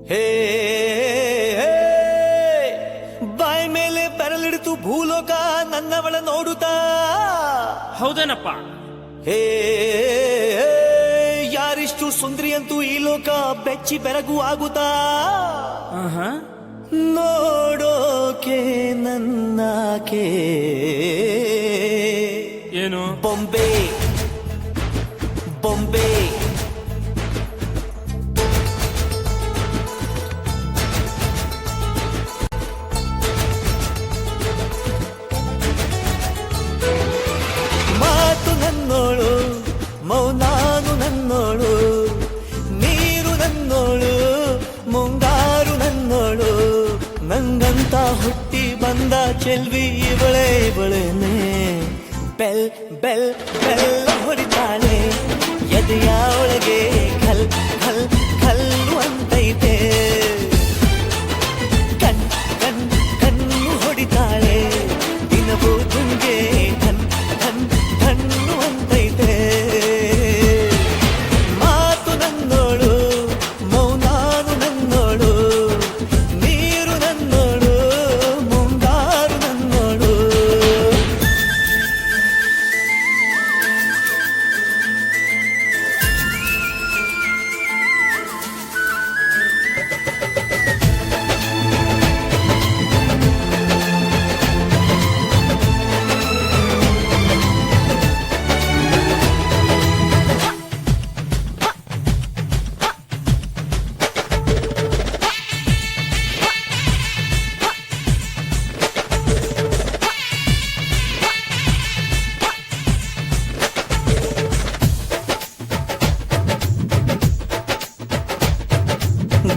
ಹೇ ಬಾಯ್ ಮೇಲೆ ಬೆರಳಿಡಿತು ಭೂಲೋಕ ನನ್ನವಳ ನೋಡುತ್ತಾ. ಹೌದೇನಪ್ಪ? ಹೇ ಯಾರಿಷ್ಟು ಸುಂದರಿ ಅಂತೂ ಈ ಲೋಕ ಬೆಚ್ಚಿ ಬೆರಗು ಆಗುತ್ತಾ. ನೋಡೋಕೆ ನನ್ನಾಕೆ ಏನು ಬೊಂಬೆ ಬೊಂಬೆ ಮಾತು ನನ್ನೋಳು ಮೌನಾನು ನನ್ನೋಳು, ನೀರು ನನ್ನೋಳು ಮುಂಗಾರು ನನ್ನೋಳು, ನಂಗಂತ ಹುಟ್ಟಿ ಬಂದ ಚೆಲ್ವಿ ಇವಳೆ ಇವಳೇನೆ. ಬೆಲ್ ಬೆಲ್ ಬೆಲ್ಲ ಹೊಡಿತಾಳೆ ಎದೆಯ ಒಳಗೆ ಖಲ್ ಖಲ್ ಖಲ್ಲು ಅಂತೈತೆ. ಕಣ್ ಕಣ್ ಕಣ್ಣು ಹೊಡಿತಾಳೆ ದಿನವೂ ತುಂಗೆ ಧನ್ ಧನ್ ಧಣ್ಣು ಅಂತೈತೆ. ಮಾತು ನನ್ನೋಳು ಮೌನಾನು ನನ್ನೋಳು, ನೀರು ನನ್ನೋಳು ಮುಂಗಾರು ನನ್ನೋಳು.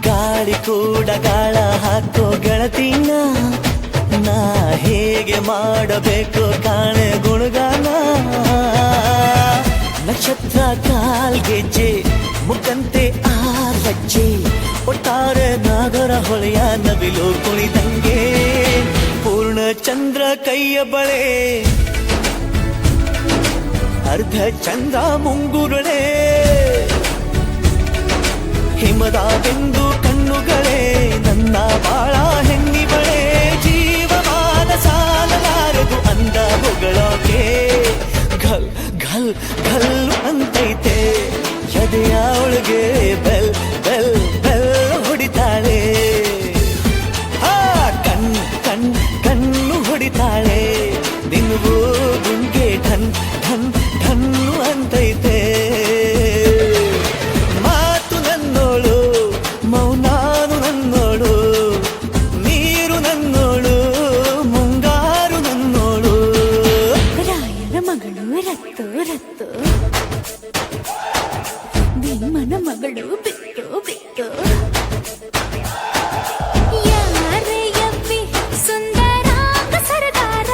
ಗಾಳಿ ಕೂಡ ಗಾಳ ಹಾಕೋ ಗೆಳತಿನ, ನಾ ಹೇಗೆ ಮಾಡಬೇಕು ಕಾಣೆ ಗುಣಗಾನ. ನಕ್ಷತ್ರ ಕಾಲ್ಗೆಜ್ಜೆ ಮುಖಂತೆ ಆರಜ್ಜೆ, ಒಟ್ಟಾರೆ ನಾಗರ ಹೊಳೆಯ ನವಿಲು ಕುಣಿದಂಗೆ. ಪೂರ್ಣ ಚಂದ್ರ ಕೈಯ ಬಳೆ, ಅರ್ಧ ಚಂದ್ರ ಮುಂಗುರುಳೆ, ಹಿಮದ ಬೆಂದು ಕಣ್ಣುಗಳೇ ನನ್ನ ಬಾಳ ಹೆಣ್ಣಿಬಳೆ. ಜೀವಮಾನ ಸಾಲಲಾರದು ಅಂದ ಹೊಗಳೋಕೆ, ಘಲ್ ಘಲ್ ಘಲ್ಲು ಅಂತೈತೆ ಎದೆಯ ಒಳಗೆ ಬೆಲ್ ಬೆಲ್ ಬೆಲ್ ಹೊಡಿತಾಳೆ. ಕಣ್ ಕಣ್ ಕಣ್ಣು ಹೊಡಿತಾಳೆ ದಿನವೂ ಗುಂಗೆ ಢನ್ ಢನ್ ಢನ್ನು ಅಂತೈತೆ. ಮೌನಾನು ನನ್ನೋಳು, ನೀರು ನನ್ನೋಳು ಮುಂಗಾರು ನನ್ನೋಳು. ರಾಯನ ಮಗಳು ರತ್ತು ರತ್ತು, ಭೀಮನ ಮಗಳು ಬಿತ್ತು ಬಿತ್ತು. ಯಾರೇ ಯವ್ವಿ ಸುಂದರಾಂಗ ಸರದಾರ,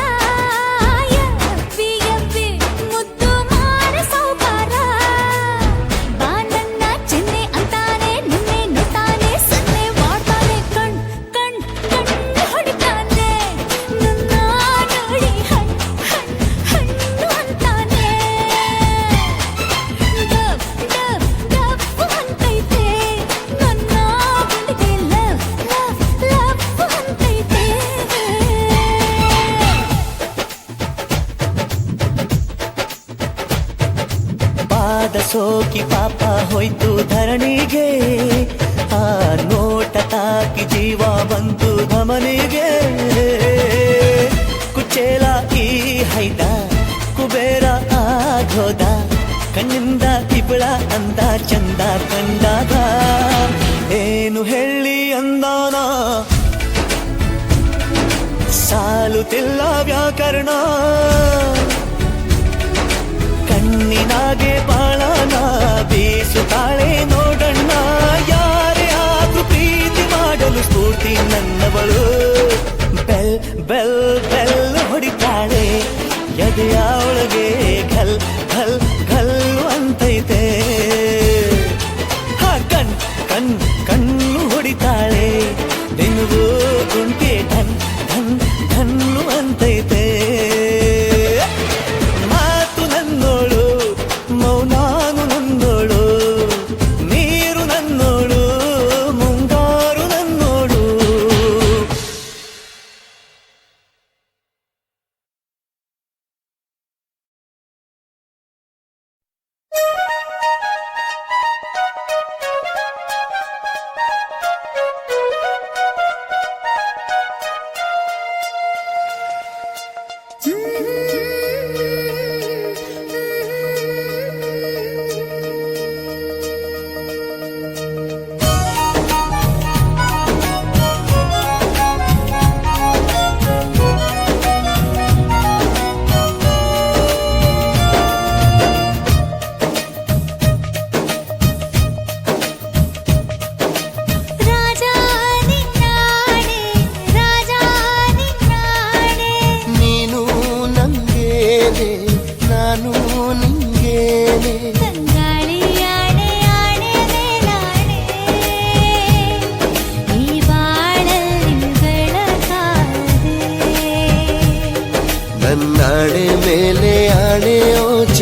ಯವ್ವಿ ಯವ್ವಿ ಮುದ್ದು ಮಾರ ಸೌಕಾರ. ಬಾನಣ್ಣ ಚಿನ್ನೆ ಅಂತಾನೆ ನಿನ್ನೆ ನೋಡ್ತಾನೆ, ಸನ್ನೆ ಮಾಡ್ತಾನೆ ಕಣ್ ಕಣ್ ಕಣ್ಣು ಹೊಡಿತಾನೆ. ನನ್ನ ನೋಡಿ ಹಣ್ ಹಣ್ ಹಣ್ಣು ಅಂತಾನೆ. ಡಬ್ ಡಬ್ ಡಬ್ಬು ಅಂತೈತೆ ನನ್ನ ಗುಂಡಿಗೆ, ಲವ್ ಲವ್ ಲವ್ ಅಂತೈತೆ. ಪಾದ ಸೋಕಿ ಪಾಪ ಹೋಯ್ತು ಧರಣಿಗೆ, ಆ ನೋಟ ತಾಕಿ ಜೀವ ಬಂತು ಧಮನಿಗೆ. ಕುಚೇಲ ಈ ಹೈದ ಕುಬೇರ ಆಗೋದ, ಕಣ್ಣಿಂದ ತಿಬಳ ಅಂದ ಚಂದ ಕಂಡಾಗ. ಏನು ಹೇಳಿ ಅಂದಾನ ಸಾಲುತ್ತಿಲ್ಲ ವ್ಯಾಕರಣ, ಕಣ್ಣಿನಾಗೆ ಬಾಳನ ಬೀಸುತ್ತಾಳೆ ನೋಡಣ್ಣ. ಯಾರೇ ಆದ್ರೂ ಪ್ರೀತಿ ಮಾಡಲು ಸ್ಫೂರ್ತಿ ನನ್ನವಳು. ಬೆಲ್ ಬೆಲ್ ಬೆಲ್ ಹೊಡಿತಾಳೆ ಎದೆಯ ಒಳಗೆ ಘಲ್ ಘಲ್ ಘಲ್ಲು ಅಂತೈತೆ. ಕಣ್ ಕಣ್ ಕಣ್ಣು ಹೊಡಿತಾಳೆ ದಿನವೂ ಗುಂಟೆ ಢನ್ ಢನ್ ಢನ್ನು ಅಂತೈತೆ. ಮಾತು ನನ್ನೋಳು ಮೌನಾನು ನನ್ನೋಳು, ನೀರು ನನ್ನೋಳು ಮುಂಗ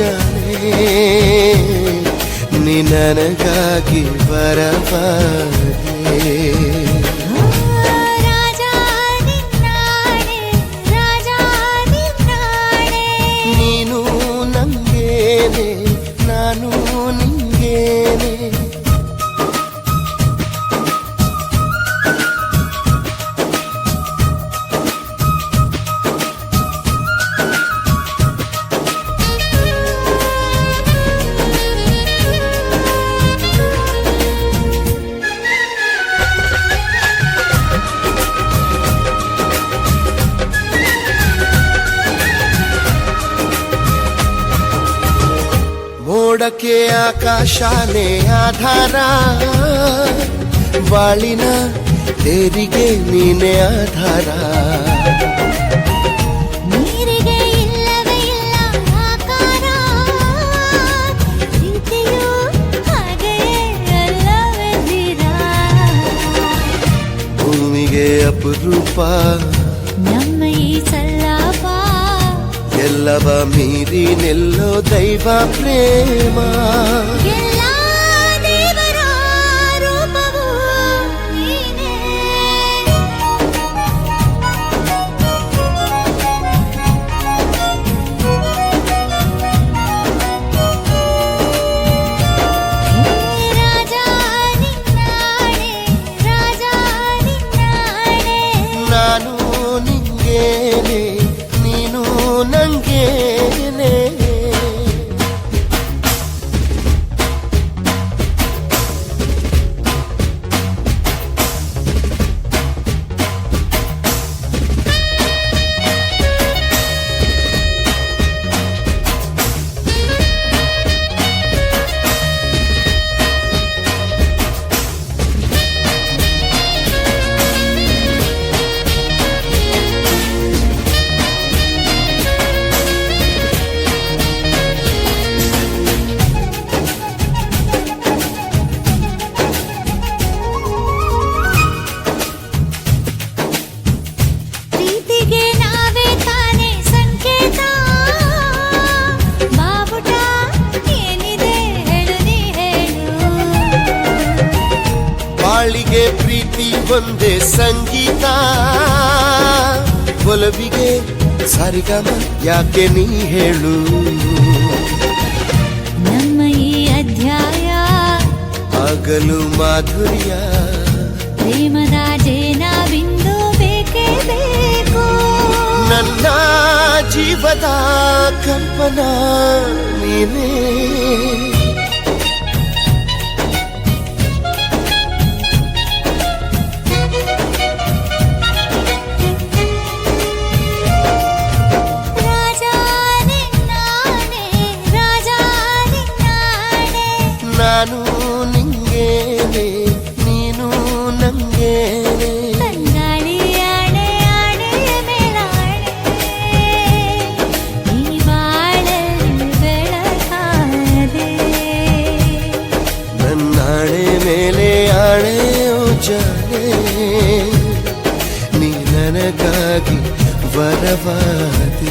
ಜಾನೆ ನೀ ನನಗಾಗಿ ಬರಬಾರದೆ ರಾಜ ನಿನ್ನಾಣೆ ರಾಜ ನಿನ್ನಾಣೆ ನೀನು ನಂಗೇನೆ ನಾನು ನಿಂಗೇನೆ ಮೋಡಕ್ಕೆ ಆಕಾಶನೇ ಆಧಾರ ಬಾಳಿನ ತೇರಿಗೆ ನೀನೆ ಆಧಾರ ನೀರಿಗೆ ಇಲ್ಲವೇ ಇಲ್ಲ ಆಕಾರ ಪ್ರೀತಿಯು ಹಾಗೆಯೇ ಅಲ್ಲವೇ ಧೀರ ಭೂಮಿಗೆ ಅಪರೂಪ ನಮ್ಮ ಈ ಸಲ್ಲಾಪ ಎಲ್ಲವ ಮೀರಿ ನಿಲ್ಲೋ ದೈವ ಪ್ರೇಮ ಎಲ್ಲ ದೇವರ ರೂಪವು ನೀನೇ ರಾಜ ನಿನ್ನಾಣೆ ರಾಜ ನಿನ್ನಾಣೆ ನಾನು ನಿಂಗೇನೆ ನೀನು ನಂಗೇನೆ ಪ್ರೀತಿಗೆ ನಾವೇ ತಾನೇ ಸಂಕೇತ ಬಾವುಟ ಏನಿದೆ ಹೇಳು ನೀ ಹೇಳು ಬಾಳಿಗೆ ಪ್ರೀತಿ ಒಂದೇ ಸಂಗೀತ ಒಲವಿಗೆ ಸರಿಗಮ ಯಾಕೆ ನೀ ಹೇಳು ನಮ್ಮ ಈ ಅಧ್ಯಾಯ ಆಗಲು ಮಾಧುರ್ಯ ಪ್ರೇಮದ ಜೇನ ಬಿಂದು ಬೇಕೇ ಬೇಕು ನನ್ನ ಜೀವದ ಕಂಪನ ನೀನೇ ರಾಜ ನಿನ್ನಾಣೆ ರಾಜ ನಿನ್ನಾಣೆ ನಾನು ನಿಂಗೇನೆ ನೀನು ನಂಗೇನೆ ತಂಗಾಳಿ ಆಣೆ ಆಣೆಯ ಮೇಲಾಣೆ ಈ ಬಾಳಲ್ಲಿ ಬೆಳಕಾದೆ ನನ್ನಾಣೆ ಮೇಲೆ ಆಣೆಯೋ ಜಾನೆ ನೀ ನನಗಾಗಿ ವರವಾದೆ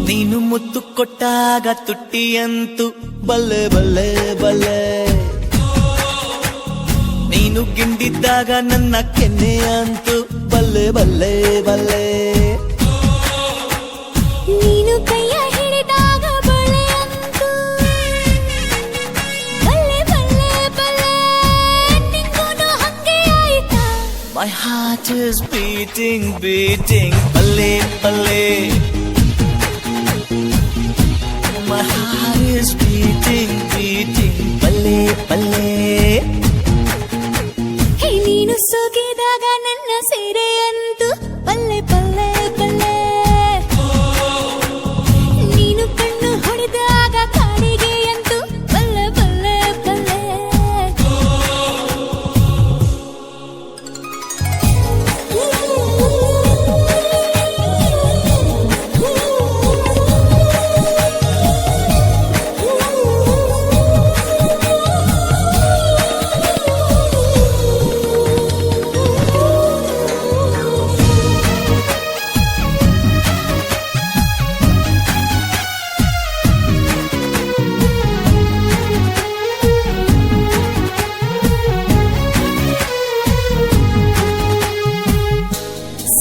ನೀನು ಮುತ್ತು ಕೊಟ್ಟಾಗ ತುಟ್ಟಿಯಂತೂ ಬಲ್ಲೆ ಬಲ್ಲೆ ಬಲ್ಲೆ ನೀನು ಗಿಂಡಿದ್ದಾಗ ನನ್ನ ಕೆನ್ನೆ ಅಂತೂ ಬಲ್ಲೆ ಬಲ್ಲೆ ಬಲ್ಲೆ ನೀನು ಕೈಯ ಹಿಡಿದಾಗ ಬಳೆ ಅಂತೂ ಬಲ್ಲೆ ಬಲ್ಲೆ ಬಲ್ಲೆ ನಿಂಗೂನು ಹಂಗೆ ಆಯ್ತಾ My heart is beating, beating. ಬಲ್ಲೆ ಬಲ್ಲೆ My heart is beating, beating, ಬಲ್ಲೆ ಬಲ್ಲೆ ಹೇ ನೀನು ಸೋಕಿದಾಗ ನನ್ನ ಸೀರೆಯಂತೂ ಪಲ್ಲೆ ಪಲ್ಲೆ ಪಲ್ಲೆ ನೀನು ಕಣ್ಣು ಹೊಡೆದಾಗ ಕಾಡಿಗೆಯಂತೂ ಪಲ್ಲೆ ಪಲ್ಲೆ ಪಲ್ಲೆ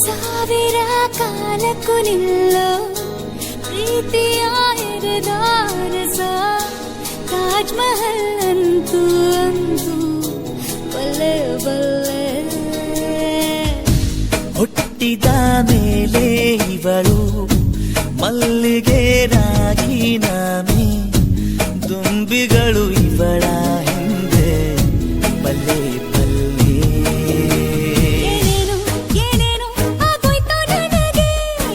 ಸಾವಿರ ಕಾಲಕ್ಕೂ ನಿಲ್ಲೋ ಪ್ರೀತಿಯ ಎರೆದಾರಸ ತಾಜ್ ಮಹಲ್ ಅಂತೂ ಅಂತೂ ಬಲ್ಲೆ ಬಲ್ಲೆ ಹುಟ್ಟಿದ ಮೇಲೆ ಇವಳು ಮಲ್ಲಿಗೆ ರಾಗಿ ನಾಮಿ ದುಂಬಿಗಳು ಇವಳ ಹಿಂದೆ ಬಲ್ಲೆ ಬಲ್ಲೆ ಏನೇನು ಏನೇನು ಆಗೋಯ್ತು ನನಗೆ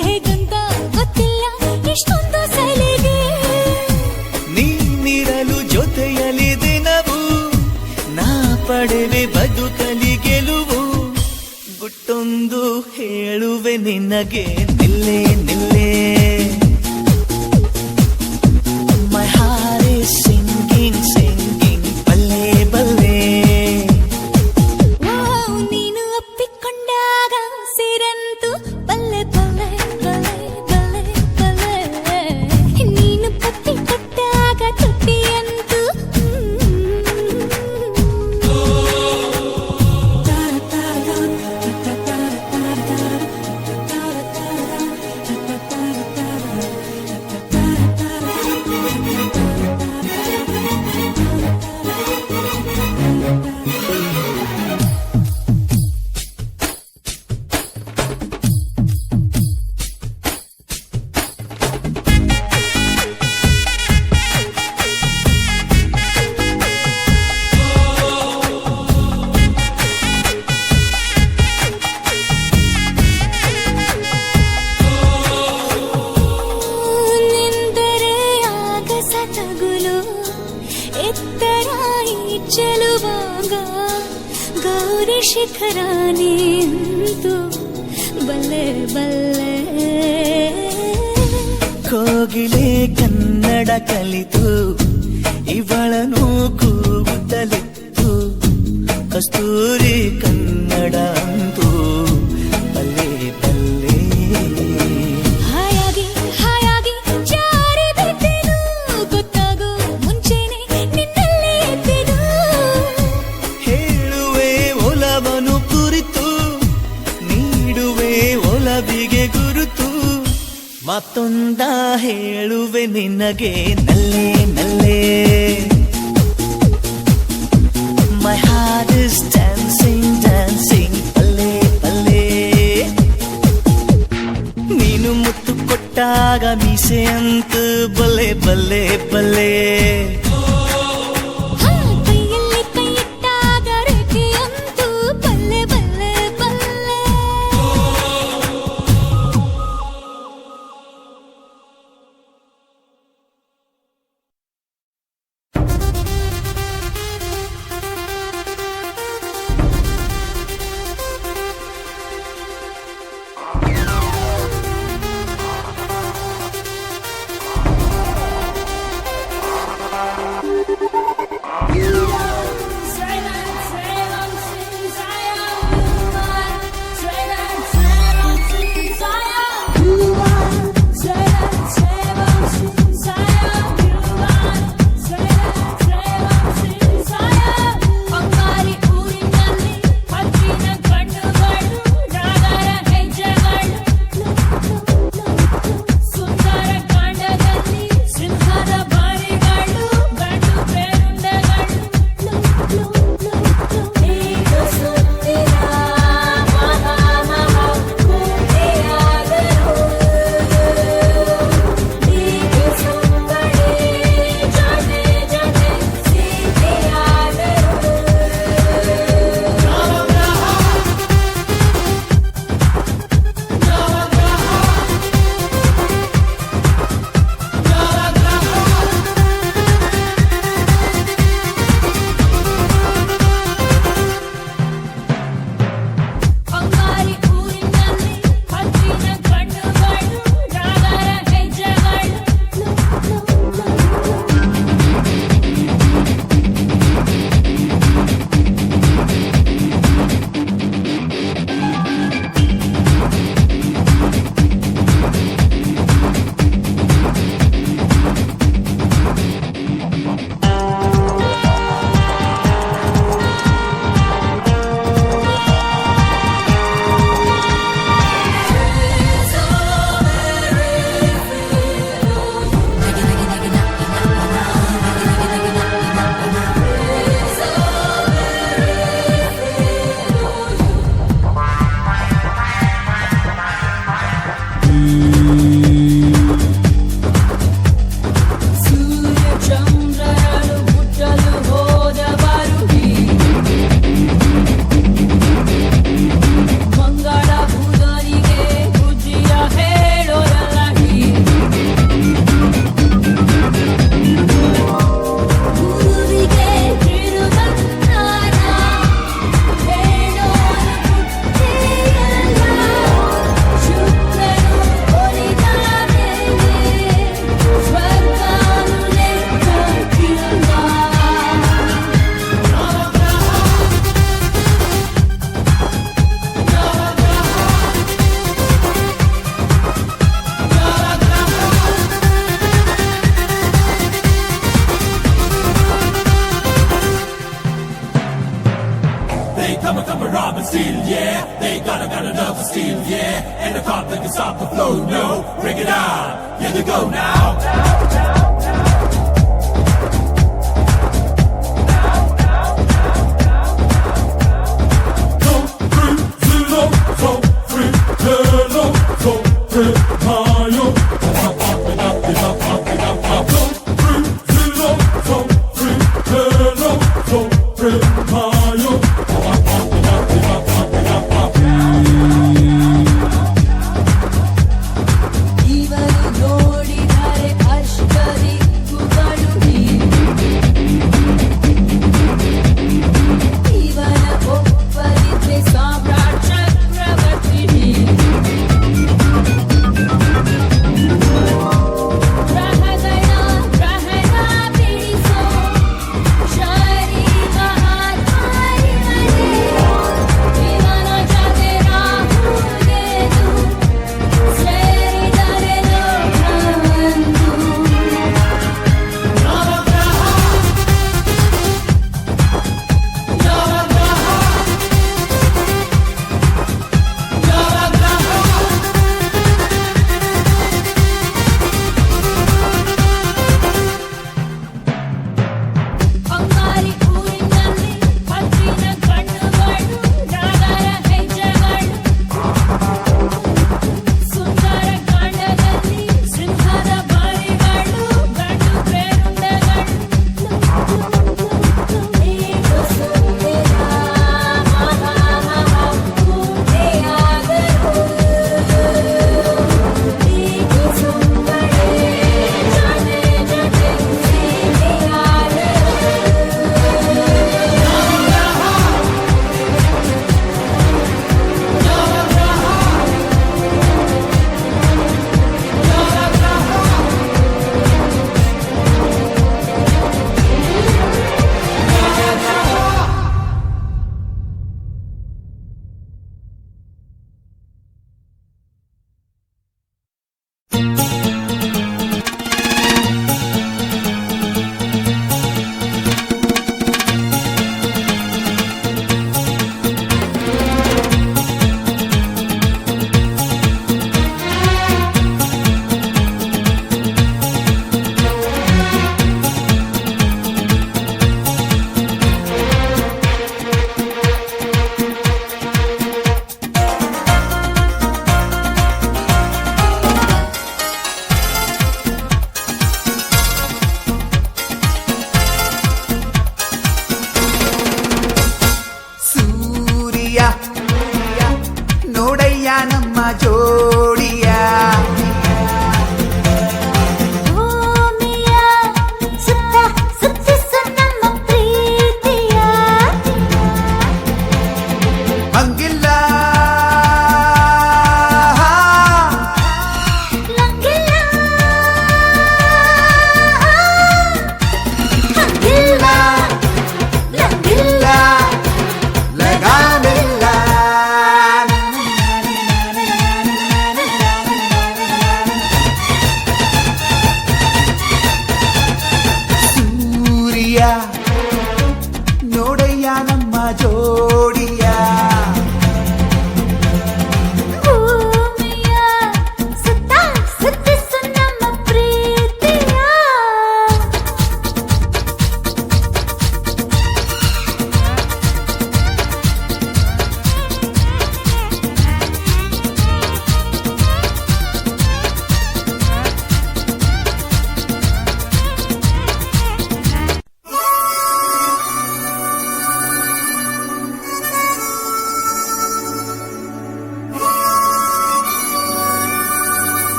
ಹೇಗಂತ ಗೊತ್ತಿಲ್ಲ ಇಷ್ಟೊಂದು ಸಲಿಗೆ ನೀನಿರಲು ಜೊತೆಯಲ್ಲಿ ದಿನವು ನಾ ಪಡೆವೆ ಬದುಕಲಿ ಗೆಲುವು ಗುಟ್ಟೊಂದು ಹೇಳುವೆ ನಿನಗೆ ನಿಲ್ಲೆ ನಿಲ್ಲೆ My heart is singing, singing, ಬಲ್ಲೆ ಬಲ್ಲೆ ಓ ನೀನು ಒಪ್ಪಿಕೊಂಡಾಗ ಸಿರಂತು ಪಲ್ಲೆ ಪಲ್ಲೆ ಪಲ್ಲೆ ಪಲ್ಲೆ ಪಲ್ಲೆ ನೀನು ಕಟ್ಟಿ ಕೊಟ್ಟಾಗ ತುಟಿಯಂತೂ ನಿಂದರೆ ಆಗಸ ತಗುಲು ಎತ್ತರ ಈ ಚೆಲುವಾಗ ಗೌರಿ ಶಿಖರಾನೇ ಅಂತೂ ಬಲ್ಲೆ ಬಲ್ಲೆ ಕೋಗಿಲೆ ಕನ್ನಡ ಕಲಿತು ಇವಳನು ಕೂಗುತ್ತಲಿತ್ತು ಕಸ್ತೂರಿ ಕನ್ನಡ ಅಂತೂ ಬಲ್ಲೆ ಬಲ್ಲೆ ಹಾಯಾಗಿ ಹಾಯಾಗಿ ಜಾರಿ ಬಿದ್ದೆನು ಗೊತ್ತಾಗೋ ಮುಂಚೆನೆ ನಿನ್ನಲ್ಲೇ ಎದ್ದೆನು ಹೇಳುವೆ ಒಲವನು ಕುರಿತು ನೀಡುವೆ ಒಲವಿಗೆ ಗುರುತು ಮತ್ತೊಂದ ಹೇಳುವೆ ನಿನಗೆ ನಲ್ಲೆ ನಲ್ಲೆ My heart is dancing, dancing, ಬಲ್ಲೆ ಬಲ್ಲೆ ನೀನು ಮುತ್ತು ಕೊಟ್ಟಾಗ ಮೀಸೆ ಅಂತ ಬಲ್ಲೆ ಬಲ್ಲೆ ಬಲ್ಲೆ carbon steel, yeah. They got enough of steel, yeah. And the conflict can stop the flow, no. Bring it on, here they go now.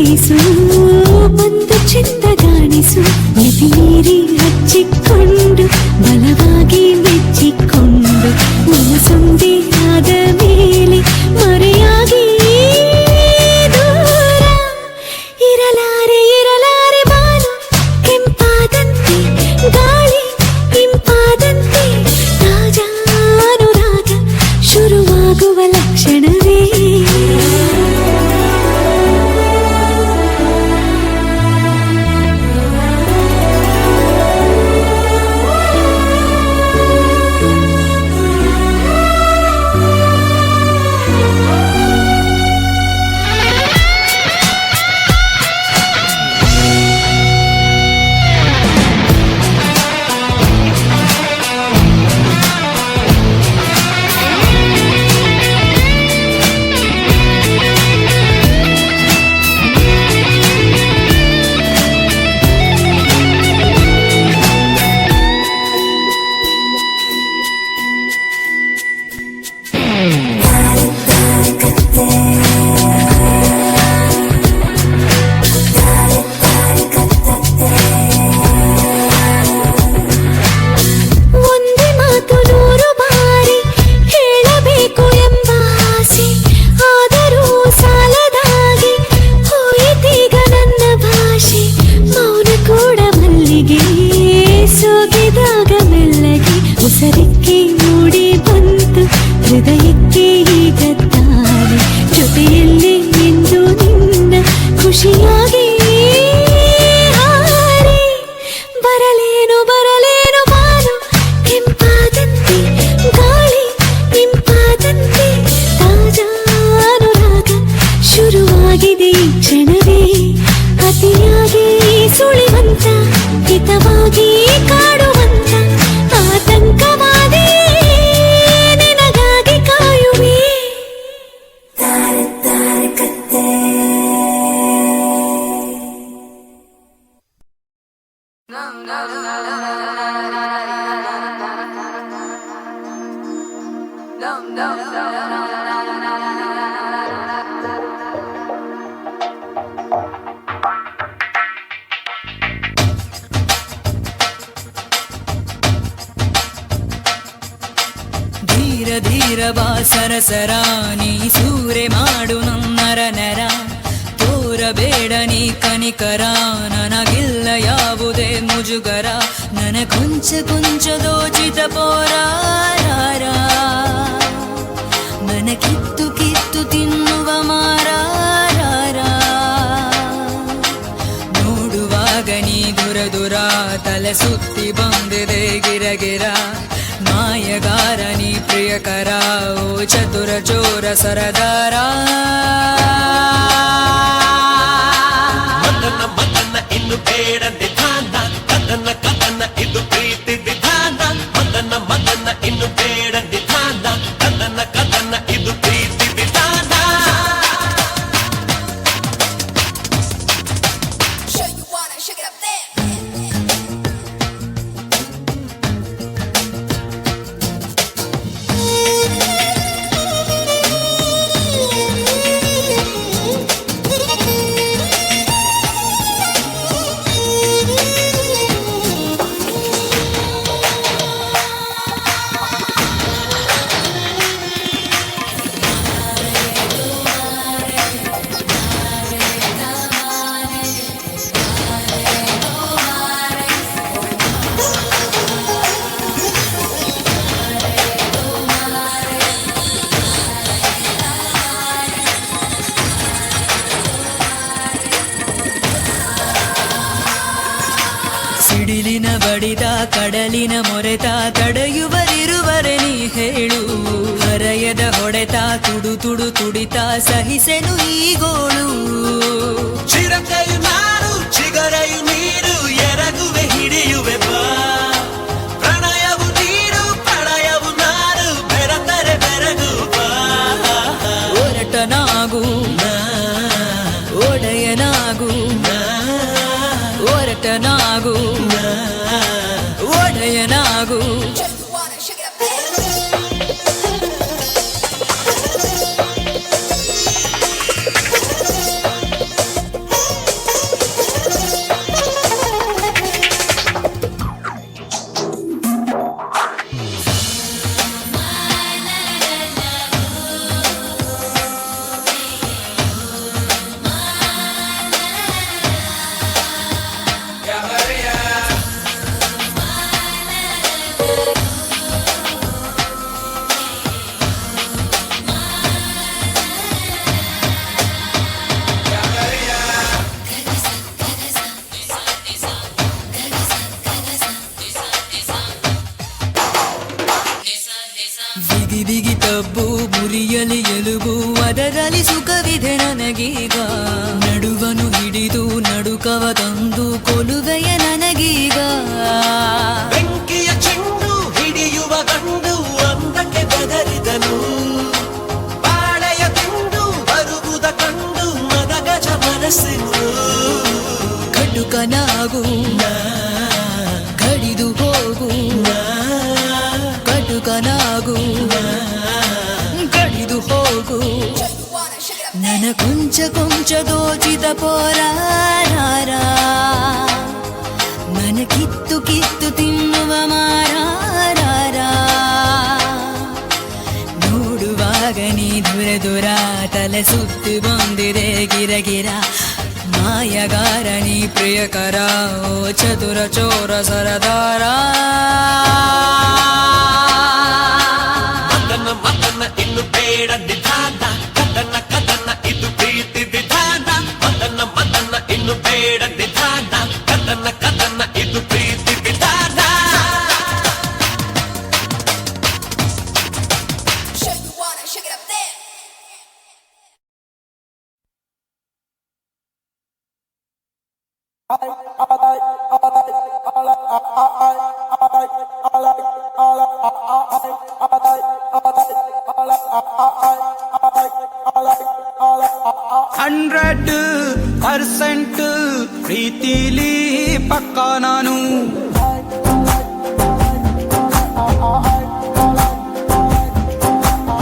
ಬೀಸು ಒಂದು ಚಿಂದಗಾಣಿಸು ಎದೆ ಮೀರಿ ಹಚ್ಚಿಕೊಂಡು ಬಲವಾಗಿ ಮೆಚ್ಚಿಕೊಂಡು ಮನಸೊಂದೇ ಆದ ಮೇಲೆ ಮರೆಯಾಗಿ ದೂರ ಇರಲಾರೆ ಇರಲಾರೆ ಬಾನು ಕೆಂಪಾದಂತೆ ಗಾಳಿ ಇಂಪಾದಂತೆ ತಾಜಾನುರಾಗ ಶುರುವಾಗುವ ಲಕ್ಷಣವೇ ಸರಿಕೆ ಮೂಡಿ ಬಂತು ಹೃದಯಕ್ಕೆ ಈಗ ತಾನೆ ಜೊತೆಯಲ್ಲೇ ಎಂದು ನಿನ್ನ ಖುಷಿಯಾಗಿ ಹಾರಿ ಬರಲೇನು ಬರಲೇನು ಬಾನು ಕೆಂಪಾದಂತೆ ಗಾಳಿ ಇಂಪಾದಂತೆ ತಾಜಾನುರಾಗ ಶುರುವಾಗಿದೆ ಈ ಕ್ಷಣವೇ ಅತಿಯಾಗಿ ಸುಳಿವಂತ ಹಿತವಾಗಿ ಕಾಡುವಂತ ಆತಂಕವಾದಿ ನಿನಗಾಗಿ ಕಾಯುವೆ ತಾರೆ ತಾರೆ ಕತ್ತೆ ಧೀರ ಧೀರ ಬಾ ಸರಸರ ನೀ ಸೂರೆ ಮಾಡು ನನ್ನರ ನರ ತೋರಬೇಡ ನೀ ಕನಿಕರ ನನಗಿಲ್ಲ ಯಾವುದೇ ಮುಜುಗರ ನನ ಕೊಂಚ ಕೊಂಚ ದೋಚಿತ ಪೋರಾರ ಮನ ಕಿತ್ತು ಕಿತ್ತು ತಿನ್ನುವ ಮಾರಾರ ನೋಡುವಾಗ ನೀ ದುರ ದುರ ತಲೆ ಸುತ್ತಿ ಬಂದಿದೆ ಗಿರಗಿರ ಮಾಯಗಾರ ನೀ ಪ್ರಿಯಕರ ಓ ಚತುರ ಚೋರ ಸರದಾರ ಮದನ ಮದನ ಇನ್ನು ಬೇಡ ನಿಧಾನ ಕದನ ಕದನ ಇದು ಪ್ರೀತಿ ವಿಧಾನ ಮದನ ಮದನ ಇನ್ನು ಬೇಡ ನಿಧಾನ ಕದನ ಕದನ ಇದು ಪ್ರೀತಿ ವಿಧಾನ ಸಿಡಿಲಿನ ಬಡಿದ ಕಡಲಿನ ಮೊರೆತ ತಡೆಯುವರಿರುವರೆ ನೀ ಹೇಳು ಹರೆಯದ ಹೊಡೆತ ತುಡು ತುಡು ತುಡಿತ ಸಹಿಸೆನು ಈ ಗೋಳು ಚಿರತೆಯು ನಾನು ಚಿಗರೆಯು ನೀರು ಎರಗುವೆ ಹಿಡಿಯುವೆ ಬಾ ಪ್ರಣಯವು ನೀರು ಪ್ರಣಯವು ನಾನು ಬೆರೆತರೆ ಬೆರಗು ಬಾ ಒರಟನಾಗು ಒಡೆಯನಾಗು ಒರಟನಾಗು ಒಡೆಯನಾಗು ಬಂದಿದೆ ನನಗೀಗ ನಡುವನು ಹಿಡಿದು ನಡುಕವ ತಂದು ಕೊಲುವೆಯ ನನಗೀಗ ಬೆಂಕಿಯ ಚೆಂಡು ಹಿಡಿಯುವ ಗಂಡು ಅಂದಕ್ಕೆ ಬೆದರಿದನು ಬಾಳೆಯ ತಿಂಡು ಬರುವುದ ಕಂಡು ಮದಗಜ ಮನಸ್ಸಿನು ಕಟುಕನಾಗು ಕಡಿದು ಹೋಗು ಕಟುಕನಾಗು ಕಡಿದು ಹೋಗು ನನ ಕೊಂಚ ಕೊಂಚ ದೋಚಿದ ಪೋರಾರ ಮನ ಕಿತ್ತು ಕಿತ್ತು ತಿನ್ನುವ ಮಾರಾರ ನೋಡುವಾಗ ನೀ ದುರ ದುರ ತಲೆ ಸುತ್ತಿ ಬಂದಿದೆ ಗಿರಗಿರ ಮಾಯಗಾರ ನೀ ಪ್ರಿಯಕರ ಓ ಚತುರ ಚೋರ ಸರದಾರ ಮದನ ಮದನ ಇನ್ನು ಬೇಡ ನಿಧಾನ ಕದನ ಕದನ ಇದು ಪ್ರೀತಿ ವಿಧಾನ ಮದನ ಮದನ ಇನ್ನು ಬೇಡ ನಿಧಾನ ಕದನ ಕದನ ಇದು ಪ್ರೀತಿ ವಿಧಾನ ಹಂಡ್ರೆಡ್ ಪರ್ಸೆಂಟ್ ಪ್ರೀತಿಲಿ ಪಕ್ಕ ನಾನು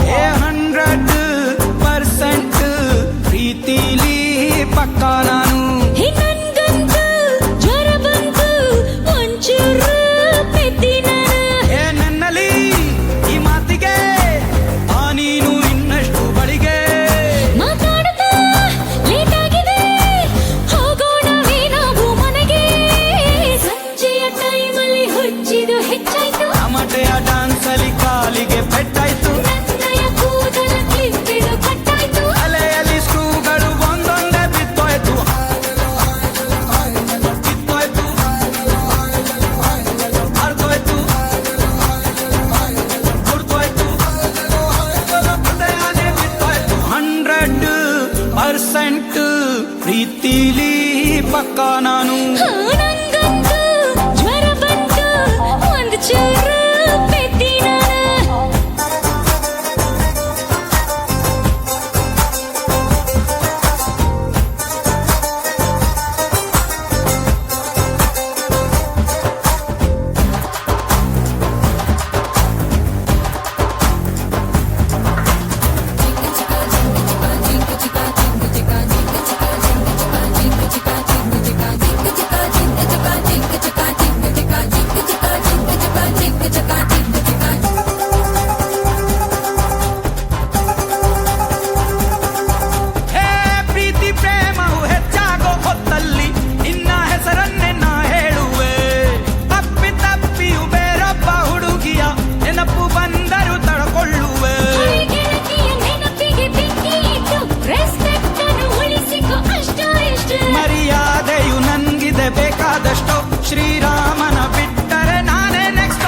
ಏ 100% ಪ್ರೀತಿಲಿ ಪಕ್ಕ ನಾನು ನನ್ಗಂತೂ ಜ್ವರ ಬಂತು ಒಂಚೂರು ಪೆದ್ದಿನ ಏ ನನ್ನಲ್ಲಿ ಈ ಮಾತಿಗೆ ಆ ನೀನು ಇನ್ನಷ್ಟು ಬಳಿಗೆ ಮಾತಾಡ್ತಾ ಲೇಟ್ ಆಗಿದೆ ಹೋಗೋಣವೇ ನಾವು ಮನೆಗೆ ಸಂಜೆಯ ಟೈಮಲ್ಲಿ ಹುಚ್ಚಿದು ಹೆಚ್ಚಾಯ್ತು ಟಮಾಟೆಯ ಡಾನ್ಸ್ ಅಲ್ಲಿ ಕಾಲಿಗೆ ಪೆಟ್ಟಾಯ್ತು ನನ್ನಯ ಕೂದಲ ಕ್ಲಿಪ್ಪಿದು ಕಟ್ಟಾಯ್ತು ಅಲೆಯಲ್ಲಿ ಸ್ಕ್ರೂಗಳು ಒಂದೊಂದೇ ಬಿತ್ತೋಯ್ತು ಅರ್ಧೋಯ್ತು ಮುರ್ದೋಯ್ತು ಹೃದಯನೇ ಬಿತ್ತೋಯ್ತು 100% ಪ್ರೀತಿಲಿ ಪಕ್ಕ ನಾನು ನಂಗಂತೂ ಜ್ವರ ಬಂತು ಒಂದು ಚೂರು ಪೆದ್ದಿನ ಹೇ ಪ್ರೀತಿ ಪ್ರೇಮವು ಹೆಚ್ಚಾಗೋ ಹೊತ್ತಲ್ಲಿ ನಿನ್ನ ಹೆಸರನ್ನೇ ನಾ ಹೇಳುವೆ ತಪ್ಪಿ ತಪ್ಪಿಯು ಬೇರೊಬ್ಬ ಹುಡುಗಿಯ ನೆನಪು ಬಂದರು ತಡ್ಕೊಳ್ಳುವೆ ಗೆಳತಿಯ ನೆನಪಿಗೆ ಬೆಂಕಿ ಇಟ್ಟು ರೆಸ್ಪೆಕ್ಟ್ ಅನ್ನು ಉಳಿಸಿಕೊ ಅಷ್ಟೋ ಇಷ್ಟು ಮರ್ಯಾದೆಯು ನನ್ಗಿದೆ ಬೇಕಾದಷ್ಟು ಶ್ರೀರಾಮನ ಬಿಟ್ಟರೆ ನಾನೇ ನೆಕ್ಸ್ಟ್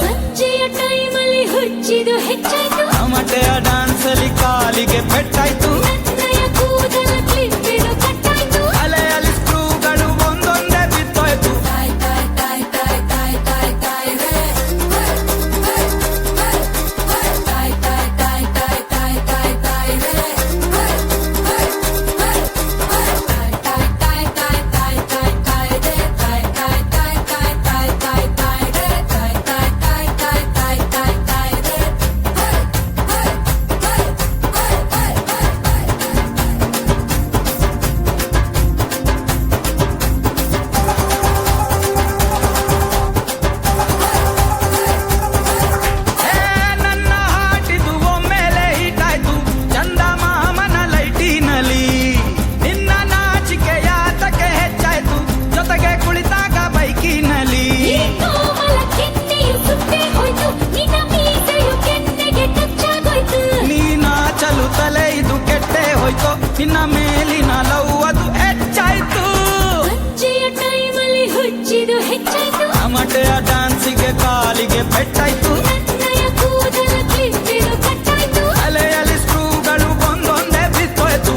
ಸಂಜೆಯ ಟೈಮಲ್ಲಿ ಹುಚ್ಚಿದು ಹೆಚ್ಚಾಯ್ತು ಟಮಾಟೆಯ ಡಾನ್ಸ್ ಅಲ್ಲಿ ಕಾಲಿಗೆ ಪೆಟ್ಟಾಯ್ತು ನನ್ನಯ ಕೂದಲ ಕ್ಲಿಪ್ಪಿದು ಕಟ್ಟಾಯ್ತು ಅಲೆಯಲ್ಲಿ ಸ್ಕ್ರೂಗಳು ಒಂದೊಂದೇ ಬಿತ್ತೋಯ್ತು ಹೇ ನನ್ನ ಹಾಟಿದು ಒಮ್ಮೆಲೆ ಹೀಟಾಯ್ತು ಚಂದ ಮಾಮನ ಲೈಟಿನಲ್ಲಿ ನಿನ್ನ ನಾಚಿಕೆ ಯಾತಕ್ಕೆ ಹೆಚ್ಚಾಯ್ತು ಜೊತೆಗೆ ಕುಳಿತಾಗ ಬೈಕಿನಲ್ಲಿ ಈ ಕೋಮಲ ಕೆನ್ನೆಯು ಸುಟ್ಟೆ ಹೋಯ್ತು ನಿನ್ನ ಮೀಸೆಯು ಕೆನ್ನೆಗೆ ಟಚ್ ಆಗೋಯ್ತು ನೀ ನಾಚಲು ತಲೆ ಇದು ಕೆಟ್ಟೆ ಹೋಯ್ತು ನಿನ್ನ ಮೇಲಿನ ಲವ್ ಅದು ಹೆಚ್ಚಾಯ್ತು ಸಂಜೆಯ ಟೈಮಲ್ಲಿ ಹುಚ್ಚಿದು ಹೆಚ್ಚಾಯ್ತು ಟಮಾಟೆಯ ಡಾನ್ಸಿಗೆ ಕಾಲಿಗೆ ಪೆಟ್ಟಾಯ್ತು ನನ್ನಯ ಕೂದಲ ಕ್ಲಿಪ್ಪಿದು ಕಟ್ಟಾಯ್ತು ಅಲೆಯಲ್ಲಿ ಸ್ಕ್ರೂಗಳು ಒಂದೊಂದೇ ಬಿತ್ತೋಯ್ತು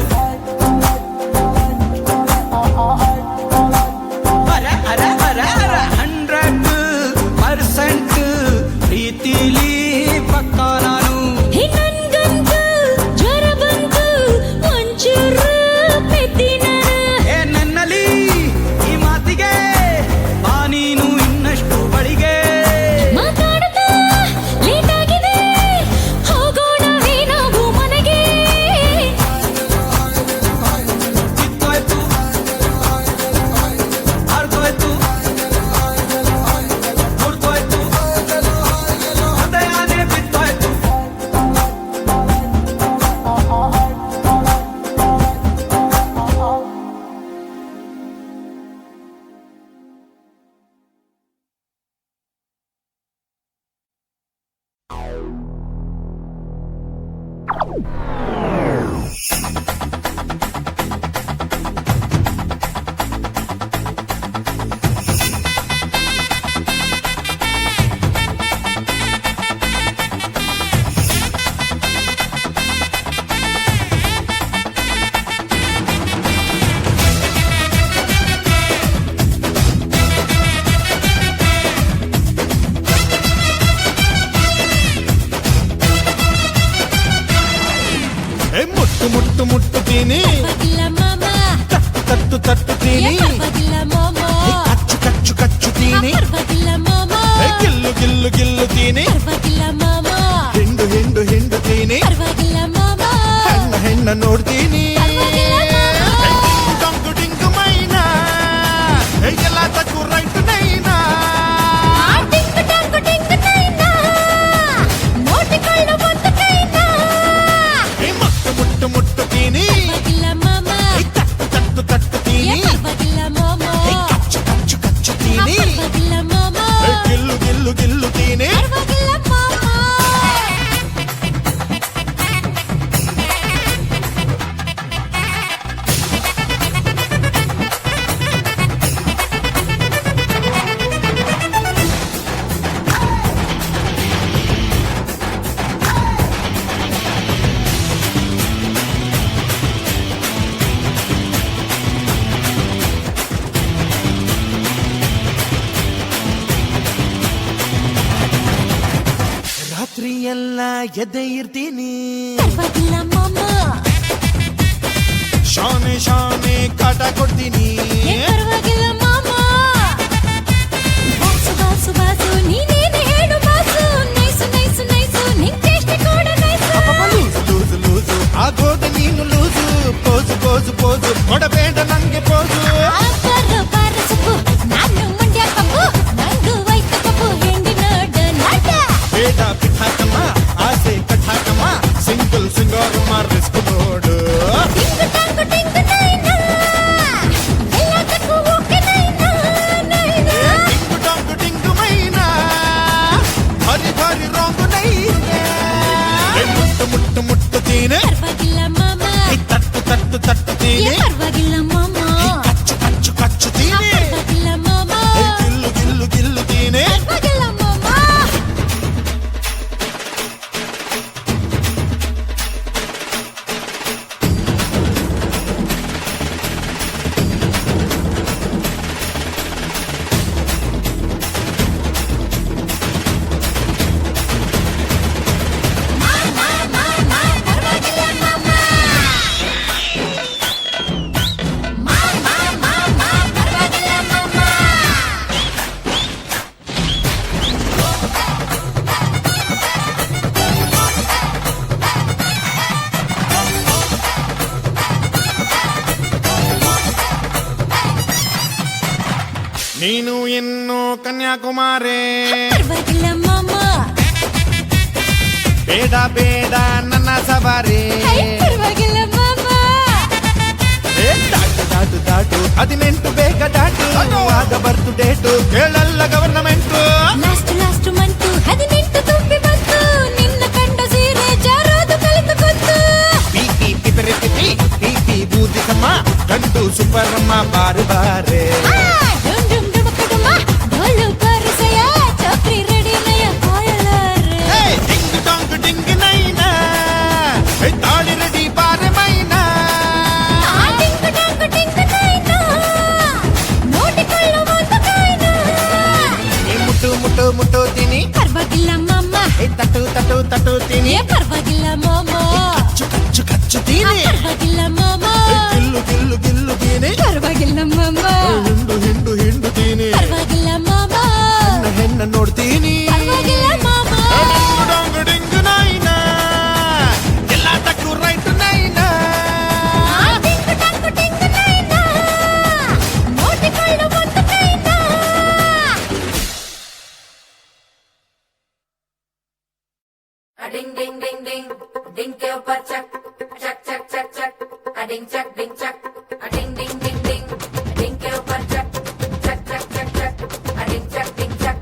ಎಲ್ಲ ಎದೆ ಇರ್ತೀನಿ ಪರವಾಗಿಲ್ಲ ಮಾಮ ಶಾನೆ ಶಾನೆ ಕಾಟ ಕೊಡ್ತೀನಿ ಪರವಾಗಿಲ್ಲ ಮಾಮ ಬಾಸು ಬಾಸು ಬಾಸು ನೀನೇನು ಹೇಳು ಬಾಸು ನೈಸು ನೈಸು ನೈಸು ನಿಂಗೆ ಟೇಸ್ಟ್ ಕೂಡ ನೈಸು ಲೂಸು ಲೂಸು ಲೂಸು ಆಗೋದು ನೀನು ಲೂಸು ಪೋಸು ಪೋಸು ಪೋಸು ಕೊಡಬೇಡ ನಂಗೆ ಪೋಸು ಬಾರ ಬಾರ ಸೊಪ್ಪು ನಾನು ಮಂಡ್ಯ ಕಪ್ಪು ನಂಗೂ ವೈಟ್ ಕಪ್ಪು ಹೆಂಡಿ ನೋಡ ನಾಟ ಬೇಡ ಬಿಟ್ಟಾಕಮ್ಮ ಆಸೆ ಕಟ್ಟಾಕಮ್ಮ ಸಿಂಗಲ್ ಸಿಂಗಾರಮ್ಮ ರಿಸ್ಕ್ ನೋಡು ಟಿಂಗು ಟಾಂಗು ಟಿಂಗು ನೈನಾ ಎಲ್ಲದಕ್ಕೂ ಓಕೆ ನೈನಾ ನೈನಾ ಟಿಂಗು ಟಾಂಗು ಟಿಂಗು ಮೈನಾ ಭಾರಿ ಭಾರಿ ರೋಂಗು ನೈನೆ ಮುಟ್ಟು ಮುಟ್ಟು ಮುಟ್ಟುತ್ತೀನಿ ಪರವಾಗಿಲ್ಲ ಮಾಮ ತಟ್ಟು ತಟ್ಟು ತಟ್ಟುತ್ತೀನಿ ಪರವಾಗಿಲ್ಲ ಮಾಮ ಕಚ್ಚು ಕಚ್ಚು ಕಚ್ಚುತ್ತೀನಿ ಪರವಾಗಿಲ್ಲ ಮಾಮ ಗಿಲ್ಲು ಗಿಲ್ಲು ಗಿಲ್ಲುತ್ತೀನಿ ಪರವಾಗಿಲ್ಲ ಮಾಮ ನೀನು ಇನ್ನು ಕನ್ಯಾಕುಮಾರಿ ಪರವಾಗಿಲ್ಲ ಮಾಮ ಬೇಡ ಬೇಡ ನನ್ನ ಸವಾರಿ ಪರವಾಗಿಲ್ಲ ಮಾಮ ದಾಟು ದಾಟು ದಾಟು 18 ಬೇಗ ದಾಟು ಆಗ ಬರ್ತು ಡೇಟು ಕೇಳಲ್ಲ ಗವರ್ನಮೆಂಟು ಲಾಸ್ಟ್ ಲಾಸ್ಟ್ ಮಂತು 18 ತುಂಬಿ ಬಂತು ನಿನ್ನ ಕಂಡ ಸೀರೆ ಜಾರೋದು ಕಲಿತು ಗೊತ್ತು ಪೀಪಿ ಪಿಪರಿ ಪಿಪಿ ಪೀಪಿ ಬೂದಿಕಮ್ಮ ಗಂಡು ಸುಬ್ಬರಮ್ಮ ಬಾರು ಬಾರೆ ಡುಮ್ ಡುಮ್ ಡುಮಕಡುಮ ಢೋಲು ಬಾರಿಸಯ ಚಕ್ರಿ ರೆಡಿ ನಯ ಕಾಯಲಾರೆ ಡಿಂಗ್ ಡಾಂಗ್ ಡಿಂಗ್ ನೈನಾ ತಾಳಿ ರೆಡಿ ಬಾರೆ ಮೈನಾ ಟಿಂಗು ಟಾಂಗು ಟಿಂಗು ನೈನಾ ನೋಡಿಕೊಳ್ಳು ಒಂದು ಕಾಯ್ನಾ ಮುಟ್ಟು ಮುಟ್ಟು ಮುಟ್ಟುತ್ತೀನಿ ಪರವಾಗಿಲ್ಲ ಮಾಮ ತಟ್ಟು ತಟ್ಟು ತಟ್ಟುತ್ತೀನಿ ಪರವಾಗಿಲ್ಲ ಮಾಮ ಕಚ್ಚು ಕಚ್ಚು ಕಚ್ಚುತ್ತೀನಿ ಪರವಾಗಿಲ್ಲ ಮಾಮ ಗಿಲ್ಲು ಗಿಲ್ಲು ಗಿಲ್ಲುತ್ತೀನಿ ಪರವಾಗಿಲ್ಲ ಮಾಮ ಹಿಂಡು ಹಿಂಡು ಹಿಂಡುತ್ತೀನಿ ಪರವಾಗಿಲ್ಲ ಮಾಮ ಹೆಣ್ಣ ನೋಡ್ತೀನಿ ಪರವಾಗಿಲ್ಲ ಮಾಮ ಡಿಂಗು ಡಾಂಗು ಡಿಂಗು ನೈನಾ ಎಲ್ಲದಕ್ಕೂ ರೈಟ್ ನೈನಾ ಟಿಂಗು ಟಾಂಗು ಟಿಂಗು ನೈನಾ ನೋಡಿಕೊಳ್ಳು ಒಂದು ಕಾಯ್ನಾ A ding ding ding ding, ding ke upar chak, chak chak chak chak, a ding chak ding chak, a ding ding ding ding, ding ke upar chak, chak chak chak chak, a ding chak ding chak.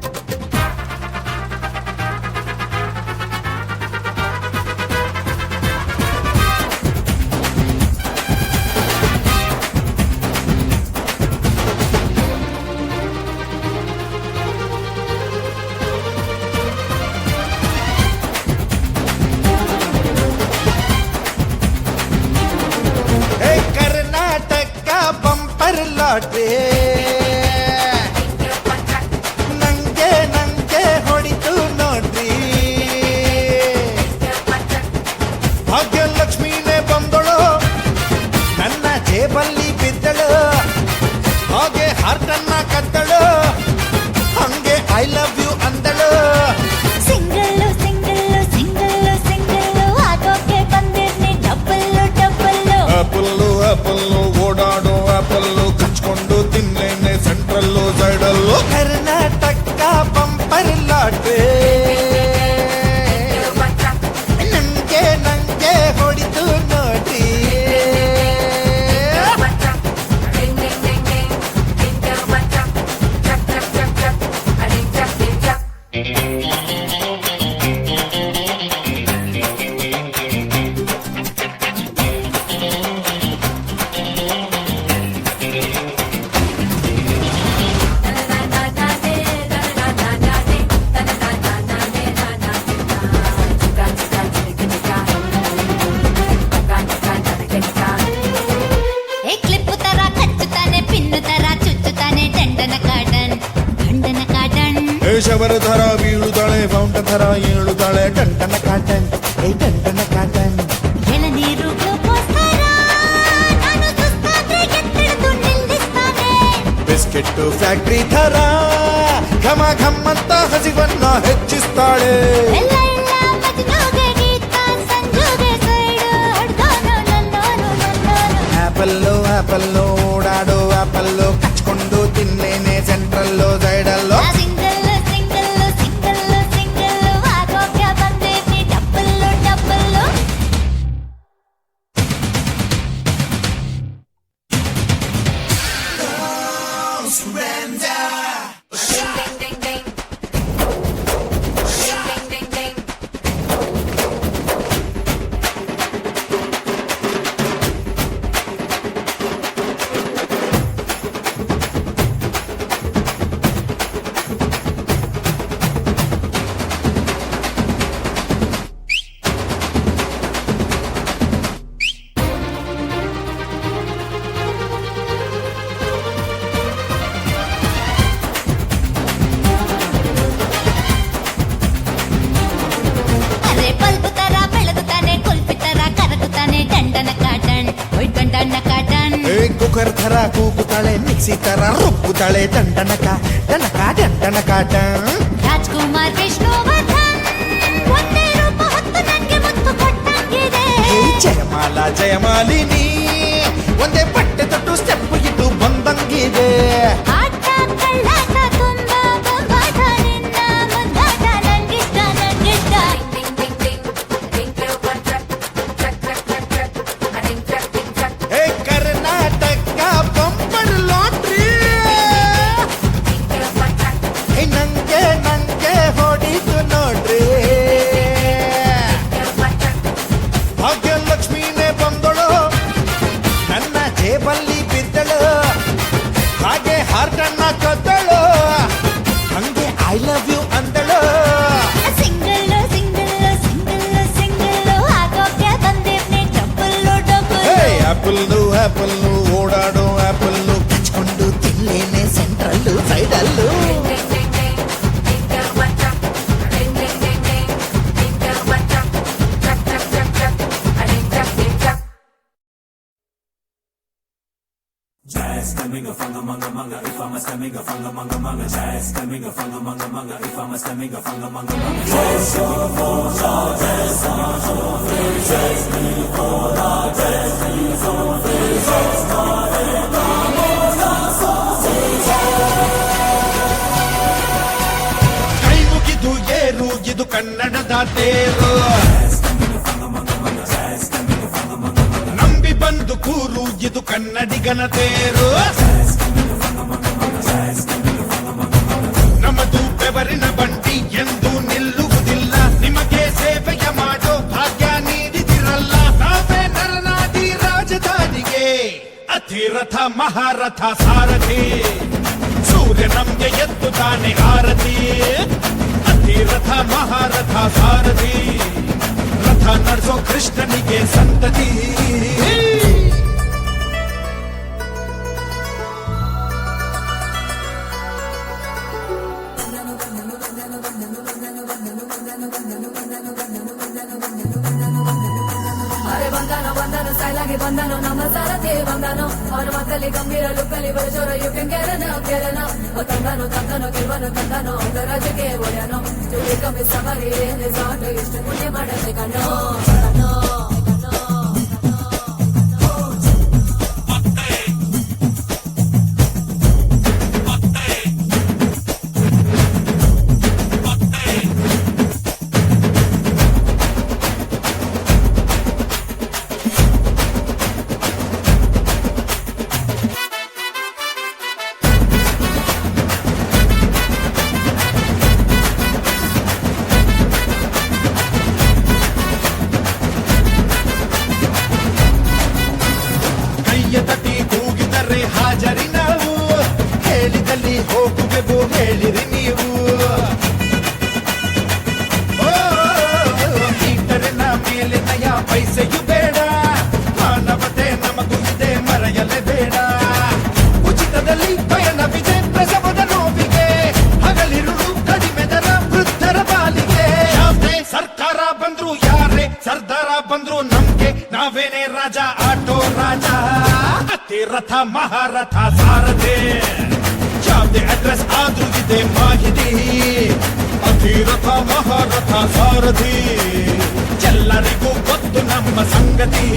Karnataka bumper lottery ನಂಗೆ ನಂಗೆ ಹೊಡಿತು ನೋಡ್ರಿ ಭಾಗ್ಯಲಕ್ಷ್ಮಿನೇ ಬಂದಳು ನನ್ನ ಜೇಬಲ್ಲಿ ಬಿದ್ದಳು ಹಾಗೆ ಹಾರ್ಟನ್ನ ಕದ್ದಳು ಹಂಗೆ I love you ಅಂದಳು ಸಿಂಗಲ್ಲು ಸಿಂಗಲ್ಲು ಸಿಂಗಲ್ಲು ಸಿಂಗಲ್ಲು ಆಗೋಕೆ ಬಂದಿರ್ನಿ ಡಬ್ಬಲ್ಲು ಡಬ್ಬಲ್ಲು ಆಪಲ್ಲು ಆಪಲ್ಲು ಓಡಾಡೋ ಆಪಲ್ಲು ಕಚ್ಕೊಂಡು ತಿನ್ನೇನೆ ಸೆಂಟ್ರಲ್ಲು ಸೈಡಲ್ಲು ಕರ್ನಾಟಕ ಬಂಪರ್ ಲಾಟ್ರಿ ನಂಗೆ ನಂಗೆ ಹೊಡಿತು ನೋಡ್ರಿ Ding ding ding ding, ding ke upar chak, chak chak chak chak, a ding chak ding chak. ಏ ಕ್ಲಿಪ್ ತರ ಕಚ್ಚುತ್ತಾನೆ ಪಿನ್ನು ತರ ಚುಚ್ಚುತ್ತಾನೆ ದಂಡನ ಕಾಡನ್ ದಂಡನ ಕಾಡನ್ ಶವರ ಥರ ಬೀಳುತ್ತಾಳೆ ಫೌಂಟ ಥರ ಏಳುತ್ತಾಳೆ ಕುಗ್ಗುತ್ತಾಳೆ ಟಂಟನ ಕಾಟನ್ ಏ ಟಂಟನ ಕಾಟನ್. ಎಳನೀರು ಗ್ಲೂಕೋಸ್ಕರ ನಾನು ಸುಸ್ತಾದ್ರೆ ಎತ್ತಿಡ್ದು ನಿಲ್ಲಿಸ್ತಾನೆ. ಬಿಸ್ಕೆಟ್ ಫ್ಯಾಕ್ಟ್ರಿ ಥರ ಘಮ ಘಮ್ ಅಂತ ಹಸಿವನ್ನ ಹೆಚ್ಚಿಸ್ತಾಳೆ. ಎಲ್ಲ ಎಲ್ಲ ಮಜ್ನುಗೆ ಗೀತ ಸಂಜುಗೆ ಸೈಡು ಹೊಡ್ದಾನು ನನ್ನೋನು ನನ್ನೋನು. ಆಪಲ್ಲು ಆಪಲ್ಲು ಓಡಾಡೋ ಆಪಲ್ಲು ಕಚ್ಕೊಂಡು ತಿನ್ನೇನೆ ಸೆಂಟ್ರಲ್ಲು ಸೈಡಲ್ಲೋ. ಸಿಂಗಲ್ಲು ಸಿಂಗಲ್ಲು ಸಿಂಗಲ್ಲು ಸಿಂಗಲ್ಲು ಆಗೋಕೆ ಬಂದೇನಿ double double. Ding ding ding. Ding ding ding. ಅರೆ ಬಲ್ಬು ತರ ಬೆಳಗುತ್ತಾನೆ ಕುಲ್ಪಿ ತರ ಕರಗುತ್ತಾನೆ ದಂಡನ ಕಾಟನ್ ಒಯ್ ದಂಡನ ಕಾಟನ್. ಏ ಕುಕ್ಕರ್ ಥರ ಕೂಗುತ್ತಾಳೆ ಮಿಕ್ಸಿ ತರ ರುಬ್ಬುತ್ತಾಳೆ ಟಂಟನಕ ಟನಕ ಟಂಟನ ಕಾಟನ್. ರಾಜ್ಕುಮಾರ್ ವಿಷ್ಣುವರ್ಧನ್ ಒಂದೇ ರೂಪ ಹೊತ್ತು ನಂಗೆ ಮುತ್ತು ಕೊಟ್ಟಂಗಿದೆ. ಏ ಜಯಮಾಲ ಜಯಮಾಲಿನಿ ಒಂದೇ ಬಟ್ಟೆ ತೊಟ್ಟು ಸ್ಟೆಪ್ ಇಟ್ಟು ಬಂದಂಗಿದೆ. ಆಟ ಕಳ್ಳಾಟ ತುಂಬಾ ಬೊಂಬಾಟ ನಿನ್ನ ಮುಂದಾಟ ನಂಗಿಷ್ಟ ನಂಗಿಷ್ಟ. Ding ding ding. Ding ke upar chak chak chak chak chak. Ding chak ding chak. ಏ Karnataka bumper lottery Ding ke upar chak. ಏ ನಂಗೆ ನಂಗೆ ಹೊಡಿತು ನೋಡ್ರಿ. Ke upar chak. ಭಾಗ್ಯಲಕ್ಷ್ಮಿನೇ ಬಂದಳು ನನ್ನ ಜೇಬಲ್ಲಿ ಬಿದ್ದಳು. ಹಾಗೆ ಹಾರ್ಟನ್ನ ಕದ್ದಳು ಹಂಗೆ ಐ ಲವ್ ಯು ಅಂದಳು. ಸಿಂಗಲ್ಲು ಸಿಂಗಲ್ಲು ಸಿಂಗಲ್ಲು ಸಿಂಗಲ್ಲು ಆಗೋಕೆ ಬಂದೇನಿ ಡಬ್ಬಲ್ಲು ಡಬ್ಬಲ್ಲು. ಆಪಲ್ಲು ಆಪಲ್ಲು ಓಡಾಡೋ ಆಪಲ್ಲು ಕಚ್ಕೊಂಡು ತಿನ್ನೇನೆ ಸೆಂಟ್ರಲ್ಲು ಸೈಡಲ್ಲು. Ding ding ding ding. Ding ke upar chak. Ding ding ding ding. Ding ke upar chak. Chak chak chak chak. Ding chak ding chak. Jazz coming a funga manga manga if I'm a stemming a funga manga manga. Jazz coming a funga manga manga if I'm a stemming a funga manga manga. Jazz coming a funga jazz coming a funga jazz coming a funga jazz coming a funga jazz ಕೈ ಮುಗಿದು ಏರು ಇದು ಕನ್ನಡದ ತೇರು. ನಂಬಿ ಬಂದು ಕೂರು ಇದು ಕನ್ನಡಿಗನ ತೇರು. ನಮ್ಮದು ಬೆವರಿನ ಬಂಡಿ ಎಂದು ನಿಲ್ಲುವುದಿಲ್ಲ. ನಿಮಗೆ ಸೇವೆಯ ಮಾಡೋ ಭಾಗ್ಯ ನೀಡಿದಿರಲ್ಲ. ನಾವೇ ನರನಾದಿ ರಾಜಧಾನಿಗೆ ಅತಿರಥ ಮಹಾರಥ ಸಾರಥಿ. ಸೂರ್ಯ ನಮ್ಗೆ ಎದ್ದು ತಾನೆ ಆರತಿ. ಅತಿರಥ ಮಹಾರಥ ಸಾರಥಿ ರಥ ನಡೆಸೋ ಕೃಷ್ಣನಿಗೆ ಸಂತತಿ. ಅರೆ ಬಂದನೋ ಬಂದನೋ ಸ್ಟೈಲಾಗಿ ಬಂದನೋ ನಮ್ಮ ಸಾರಥಿ ಬಂದನೋ. ಅವನ ಮಕ್ಕಳಿ ಗಂಭೀರ ಲುಕ್ಕಲ್ಲಿ ಬರಜೋರ ಯು ಕ್ಯಾನ್ ಕೆರನ ತಂದನೋ ತಂದನೋ ಗೆಲ್ವನು ತಂದನೋ ಅವರ ರಾಜಕ್ಕೆ ಒಡೆಯನೋ. ಜೊತೆ ಕಮ್ಮಿ ಸವಾರಿ ರೆಸಾರ್ಟ್ ಎಷ್ಟು ಪುಣ್ಯ ಮಾಡದೆ ಕಣ್ಣೋ ಕಣ್ಣೋ. ಅತಿರಥ ಮಹಾರಥ ಸಾರಥಿ ಯಾವುದೇ ಅಡ್ರೆಸ್ ಆದ್ರೂ ಇದೆ ಮಾಹಿತಿ ಅತಿರಥ ಮಹಾರಥ ಸಾರಥಿ ಎಲ್ಲರಿಗೂ ಗೊತ್ತು ನಮ್ಮ ಸಂಗತಿ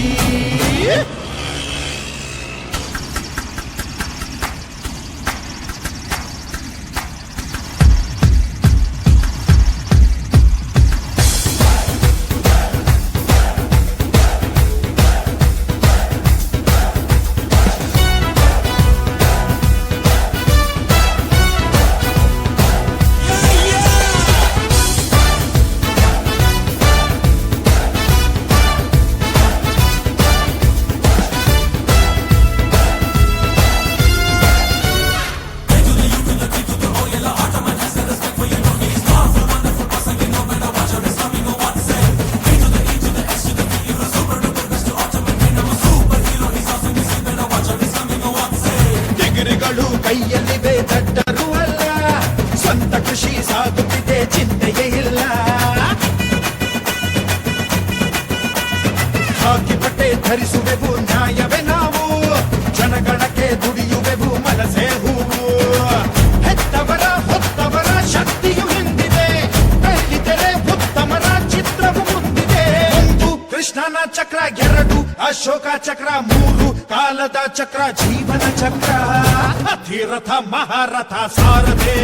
ಡಿಗ್ರಿಗಳು ಕೈಯಲ್ಲಿವೆ ದಡ್ಡರು ಅಲ್ಲ ಸ್ವಂತ ಕೃಷಿ ಸಾಗುತ್ತಿದೆ ಚಿಂತೆಯೇ ಇಲ್ಲ ಹಾಕಿ ಬಟ್ಟೆ ಧರಿಸುವೆವು ನ್ಯಾಯವೇ ನಾವು ಜನಗಣಕ್ಕೆ ದುಡಿಯುವೆವು ಮನಸೇ ಹೂವು ಹೆತ್ತವರ ಹೊತ್ತವರ ಶಕ್ತಿಯು ಹಿಂದಿದೆ ಬೆಳ್ಳಿತೆರೆ ಉತ್ತಮರ ಚಿತ್ರವು ಮುಂದಿದೆ ಒಂದು ಕೃಷ್ಣನ ಚಕ್ರ ಎರಡು ಅಶೋಕ ಚಕ್ರ ಮೂರು ಕಾಲದ ಚಕ್ರ ಜೀವನ ಚಕ್ರ ಅತಿರಥ ಮಹಾರಥ ಸಾರಥಿ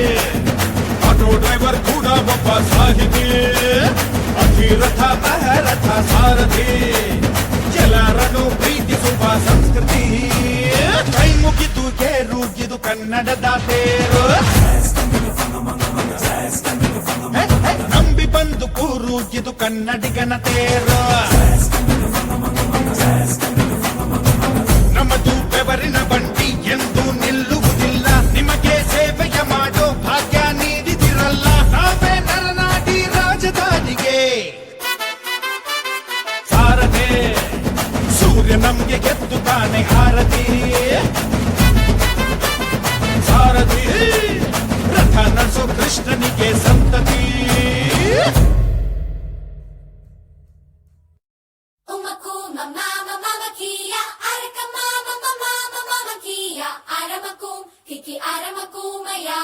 ಆಟೋ ಡ್ರೈವರ್ ಕೂಡ ಒಬ್ಬ ಸಾಹಿತಿ ಅತಿರಥ ಮಹಾರಥ ಸಾರಥಿ ಎಲ್ಲರನ್ನು ಪ್ರೀತಿಸುವ ಸಂಸ್ಕೃತಿ ಕೈ ಮುಗಿದು ಕೇರುಗಿದು ಕನ್ನಡದ ತೇರು ನಂಬಿ ಬಂದು ಕೂರುಗಿದು ಕನ್ನಡಿಗನ ತೇರು ನಮ್ಮದು ಬೆವರಿನ ಬಂಡಿ ಎಂದು ನಿಲ್ಲುವುದಿಲ್ಲ ನಿಮಗೆ ಸೇವೆಯ ಮಾಡೋ ಭಾಗ್ಯ ನೀಡಿದಿರಲ್ಲ ನಾವೇ ನರನಾಡಿ ರಾಜಧಾನಿಗೆ ಸಾರಥಿ ಸೂರ್ಯ ನಮ್ಗೆ ಗೆದ್ದು ತಾನೆ ಆರತಿ ಸಾರಥಿ ರಥ ನಡೆಸೋ ಕೃಷ್ಣನಿಗೆ ಸಂತತಿ Umaku mama mama kia araka mama mama mama kia aramakum kiki aramaku maya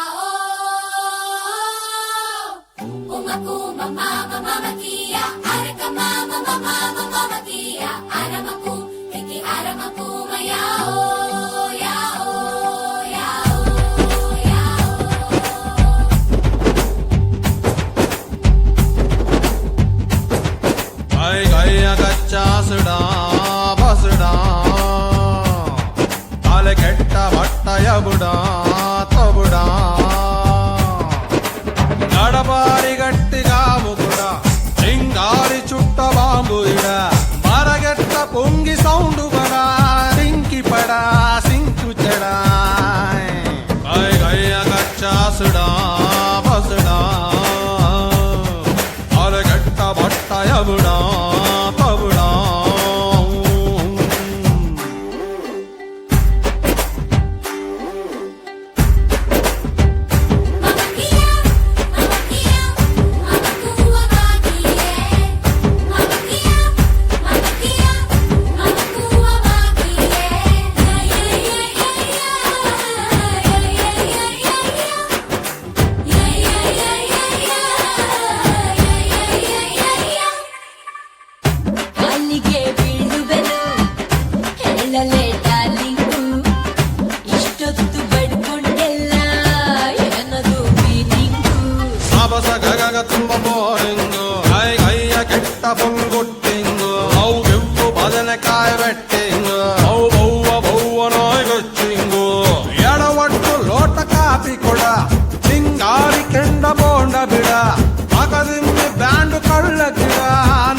Umaku mama mama kia araka mama mama mama kia aramakum kiki aramaku maya ya ya ya गए गए कच्चा सुडा बसडा ताले ಕೆಟ್ಟ ಬಟ್ಟಯ ಬುಡ ತಬುಡ ನಡಬಾರಿ ಗಟ್ಟಿಗಾವು ಕೂಡ ಸಿಂಗಾರಿ ಚುಟ್ಟ ಬಾಂಬು ಇಡ ಮರಗೆಟ್ಟ ಪೊಂಗಿ ಸೌಂಡು ಬಡ ಸಿಂಕಿ ಪಡ ಸಿಂಕು ಚಡ ಗಯ ಗಯ ಕಚ್ಚಾ ಸುಡಾ ಬಸಡಾ ತಾಲೆ ಕೆಟ್ಟ ಬಟ್ಟಯ ಬುಡ ತಬುಡ Mama kia amaku amakie Mama kia amaku amakie ಅಲ್ಲಿಗೆ ಬೀಳುವೆನು ಹೇಳಲೇ ಡಾರ್ಲಿಂಗು ಇಷ್ಟೊತ್ತು ಬಡ್ಕೊಂಡೆಲ್ಲ ಏನದು ಫೀಲಿಂಗು ಸಾಬಸ ಗಗಗ ತುಂಬ ಬೋರಿಂಗು ಗೈ ಗೈಯ ಕೆಟ್ಟ ಪೊಂಗುಟ್ಟಿಂಗು ಅವು ಬೆವ್ವು ಬದನೆಕಾಯಿ ಬೆಟ್ಟಿಂಗು ಅವು ಬೌವ ಬೌವ ನಾಯ್ ಗೊಚ್ಚಿಂಗು ಎಡವಟ್ಟು ಲೋಟ ಕಾಪಿ ಕೊಡ ಸಿಂಗಾರಿ ಕೆಂಡ ಬೋಂಡ ಬಿಡ ಮಗದಿಮ್ಮಿ ಬ್ಯಾಂಡು ಕಳ್ಳ ಗಿಡ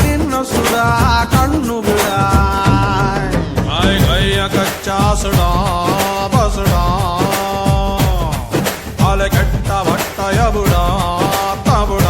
ನಿನ್ನ ಸುಡ ಕಣ್ಣು ಬಿಡ ಗೈ ಗೈಯ ಕಚ್ಚಾ ಸುಡಾ ಬಸಡಾ ತಾಲೆ ಕೆಟ್ಟ ಬಟ್ಟಯ ಬುಡ ತಬುಡ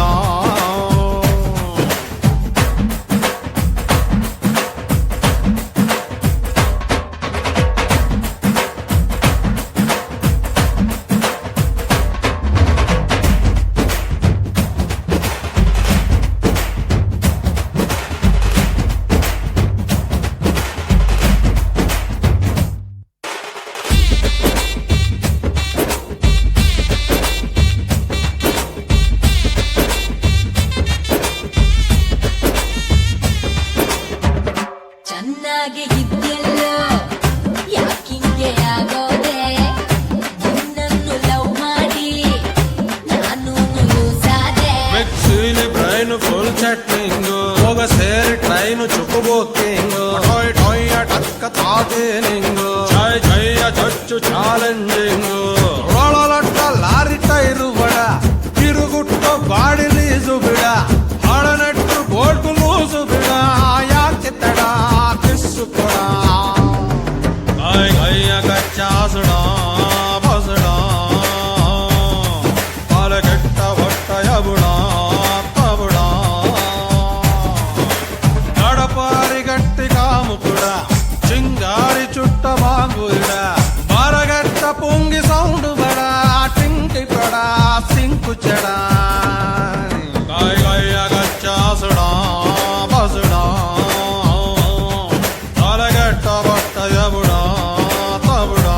చున్ను చుక్కుబోకింగ్ టోయ్ టోయ్ టక్క తాతేనింగ్ జై జయ చచ్చు ఛాలెంజింగ్ రోళలట్ట లారీ టైరు బడ తిరుగుట్ట బాడి లీజు బిడ ಹಾಳನಟ್ಟು ಬೋಲ್ಟು ಲೂಸು ಬಿಡ ಯಾಕೆ ತಡ ಕಿಸ್ಸುಕೊಡ ಗಯ್ಯ ಕಚ್ಚಾಸುಡ ಬಸುಡ ಪಾಲಗೆಟ್ಟ ಹೊಟ್ಟಯ ಬುಡ ತಬುಡ ಗಡಪಾರಿ ಗಟ್ಟಿ ಕಾಮುಕುಡ ಚಿಂಗಾರಿ ಚುಟ್ಟ ಬಾಂಗುಡ ಬಾರಗಟ್ಟ ಪುಂಗಿ ಸೌಂಡು ಬಡ ಟಿಂಕಿ ಪಡ ಸಿಂಕು ಚಡ ಚಾಸುಡಾ ಬಸುಡಾ ತಲೆಗೆಟ್ಟ ಬಟ್ಟಯ ಬುಡಾ ತಬುಡಾ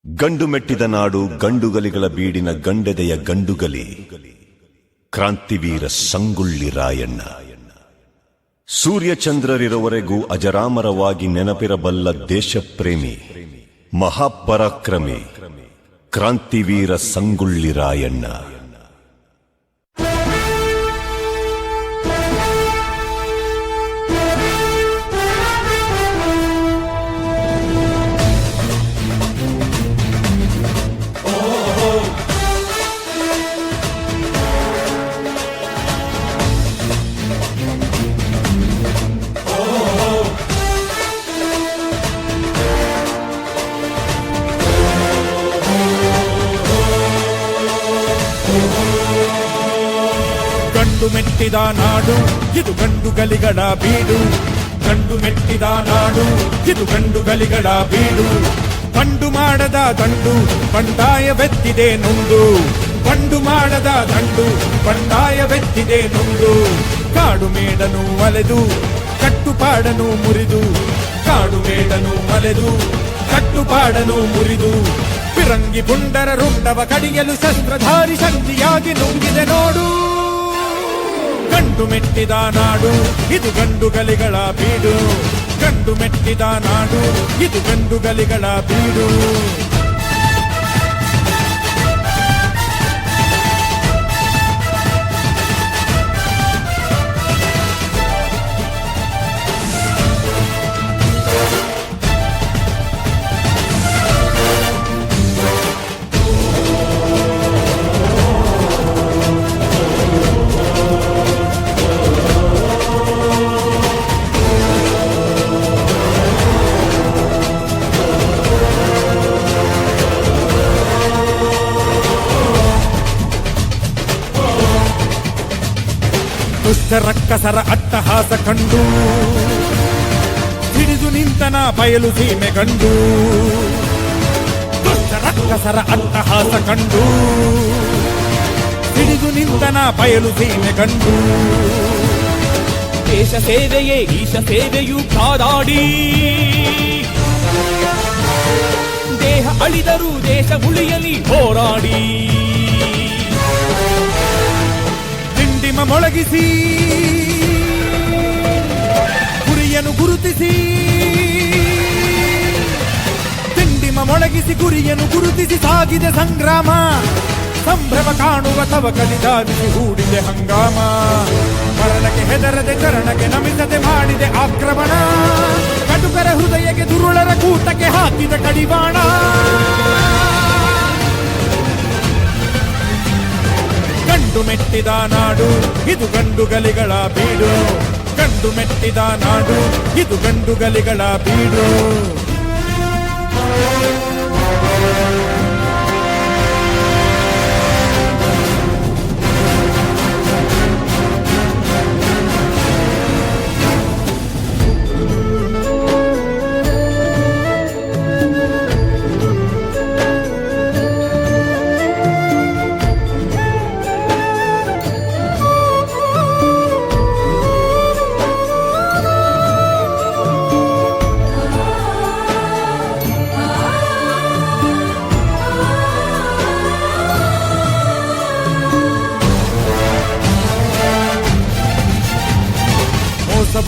ಗಂಡು ಮೆಟ್ಟಿದ ನಾಡು ಗಂಡುಗಲಿಗಳ ಬೀಡಿನ ಗಂಡೆದೆಯ ಗಂಡುಗಲಿ ಕ್ರಾಂತಿವೀರ ಸಂಗೊಳ್ಳಿ ರಾಯಣ್ಣ. ಸೂರ್ಯಚಂದ್ರರಿರುವವರೆಗೂ ಅಜರಾಮರವಾಗಿ ನೆನಪಿರಬಲ್ಲ ದೇಶಪ್ರೇಮಿ ಮಹಾಪರಾಕ್ರಮಿ ಕ್ರಾಂತಿವೀರ ಸಂಗೊಳ್ಳಿ ರಾಯಣ್ಣ. ಗಂಡು ಮೆಟ್ಟಿದ ನಾಡು ಇದು ಗಂಡುಗಲಿಗಳ ಬೀಡು. ಗಂಡು ಮೆಟ್ಟಿದ ನಾಡು ಇದು ಗಂಡುಗಲಿಗಳ ಬೀಡು. ಬಂಡು ಮಾಡದ ದಂಡು ಬಂಡಾಯವೆತ್ತಿದೆ ನೊಂದು. ಬಂಡು ಮಾಡದ ದಂಡು ಬಂಡಾಯವೆತ್ತಿದೆ ನೊಂದು. ಕಾಡು ಮೇಡನು ಅಲೆದು ಕಟ್ಟುಪಾಡನು ಮುರಿದು. ಕಾಡು ಮೇಡನು ಅಲೆದು ಕಟ್ಟುಪಾಡನು ಮುರಿದು. ಫಿರಂಗಿ ಪುಂಡರ ರುಂಡವ ಕಡಿಯಲು ಶಸ್ತ್ರಧಾರಿ ಶಕ್ತಿಯಾಗಿ ನುಂಗಿದೆ ನೋಡು. ಗಂಡು ಮೆಟ್ಟಿದ ನಾಡು ಇದು ಗಂಡುಗಲಿಗಳ ಬೀಡು. ಗಂಡು ಮೆಟ್ಟಿದ ನಾಡು ಇದು ಗಂಡುಗಲಿಗಳ ಬೀಡು. ರಕ್ಕಸರ ಅಟ್ಟಹಾಸ ಕಂಡು ಹಿಡಿದು ನಿಂತನ ಬಯಲು ಸೀಮೆ ಗಂಡು. ರಕ್ಕಸರ ಅಟ್ಟಹಾಸ ಕಂಡು ಹಿಡಿದು ನಿಂತನ ಬಯಲು ಸೀಮೆ ಗಂಡು. ದೇಶ ಸೇವೆಯೇ ಈಶ ಸೇವೆಯು ಕಾದಾಡಿ ದೇಹ ಅಳಿದರೂ ದೇಶ ಉಳಿಯಲಿ ಹೋರಾಡಿ. ದಿಂಡಿಮ ಮೊಳಗಿಸಿ ಗುರಿಯನ್ನು ಗುರುತಿಸಿ. ದಿಂಡಿಮ ಮೊಳಗಿಸಿ ಗುರಿಯನ್ನು ಗುರುತಿಸಿ ಸಾಗಿದೆ ಸಂಗ್ರಾಮ. ಸಂಭ್ರಮ ಕಾಣುವ ತವಕಲಿ ಧಾವಿಸಿ ಹೂಡಿದೆ ಹಂಗಾಮ. ಮರಣಕ್ಕೆ ಹೆದರದೆ ಚರಣಕ್ಕೆ ನಮಿಸದೆ ಮಾಡಿದೆ ಆಕ್ರಮಣ. ಕಟುಕರ ಹೃದಯಕ್ಕೆ ದುರುಳರ ಕೂಟಕ್ಕೆ ಹಾಕಿದ ಕಡಿವಾಣ. ಗಂಡು ಮೆಟ್ಟಿದ ನಾಡು ಇದು ಗಂಡುಗಲಿಗಳ ಬೀಡು. ಗಂಡು ಮೆಟ್ಟಿದ ನಾಡು ಇದು ಗಂಡುಗಲಿಗಳ ಬೀಡು.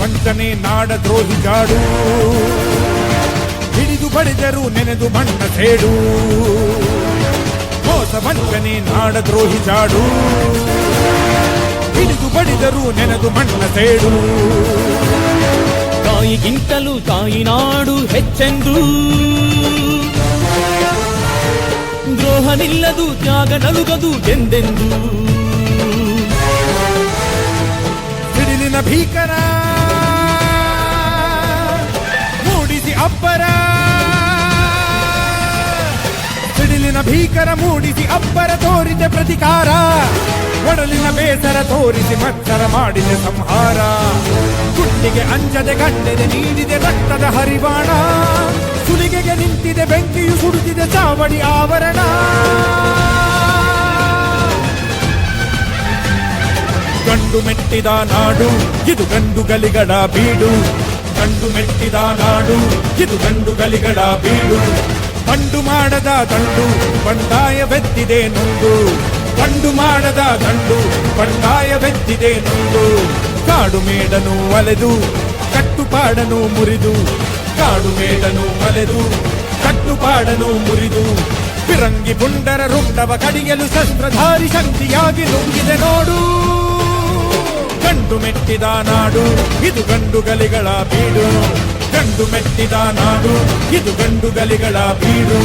ವಂಚನೆ ನಾಡ ದ್ರೋಹಿ ಜಾಡು. ಹಿಡಿದು ಬಡಿದರು ನೆನೆದು ಮಣ್ಣ ಸೇಡು. ಮೋಸ ಮೋಸ ವಂಚನೆ ನಾಡದ್ರೋಹಿ ಜಾಡು ಹಿಡಿದು ಬಡಿದರು ನೆನೆದು ಮಣ್ಣ ಸೇಡು ತಾಯಿಗಿಂತಲೂ ತಾಯಿನಾಡು ಹೆಚ್ಚೆಂದು ದ್ರೋಹ ನಿಲ್ಲದು ತ್ಯಾಗ ನಲುಗದು ಎಂದೆಂದು ಸಿಡಿಲಿನ ಭೀಕರ ಮೂಡಿಸಿ ಅಬ್ಬರ ಸಿಡಿಲಿನ ಭೀಕರ ಮೂಡಿಸಿ ಅಬ್ಬರ ತೋರಿದೆ ಪ್ರತಿಕಾರ ಒಡಲಿನ ಬೇಸರ ತೋರಿಸಿ ಮತ್ಸರ ಮಾಡಿದೆ ಸಂಹಾರ ಗುಂಡಿಗೆ ಅಂಜದೆ ಗಂಡೆದೆ ನೀಡಿದೆ ರಕ್ತದ ಹರಿವಾಣ ಸುಲಿಗೆಗೆ ನಿಂತಿದೆ ಬೆಂಕಿಯು ಸುಡುತ್ತಿದೆ ಚಾವಡಿ ಆವರಣ ಗಂಡು ಮೆಟ್ಟಿದ ನಾಡು ಇದು ಗಂಡು ಗಲಿಗಳ ಬೀಡು ಗಂಡು ಮೆಟ್ಟಿದ ನಾಡು ಇದು ಗಂಡು ಗಲಿಗಳ ಬೀಡು ಬಂಡು ಮಾಡದ ದಂಡು ಬಂಡಾಯವೆತ್ತಿದೆ ನೊಂದು ಬಂಡು ಮಾಡದ ದಂಡು ಬಂಡಾಯವೆತ್ತಿದೆ ನೊಂದು ಕಾಡು ಮೇಡನು ಅಲೆದು ಕಟ್ಟುಪಾಡನು ಮುರಿದು ಕಾಡು ಮೇಡನು ಅಲೆದು ಕಟ್ಟುಪಾಡನು ಮುರಿದು ಫಿರಂಗಿ ಪುಂಡರ ರುಂಡವ ಕಡಿಯಲು ಶಸ್ತ್ರಧಾರಿ ಶಕ್ತಿಯಾಗಿ ನುಂಗಿದೆ ನೋಡು ಗಂಡು ಮೆಟ್ಟಿದ ನಾಡು ಇದು ಗಂಡು ಗಲಿಗಳ ಬೀಡು ಗಂಡು ಮೆಟ್ಟಿದ ನಾಡು ಇದು ಗಂಡು ಗಲಿಗಳ ಬೀಡು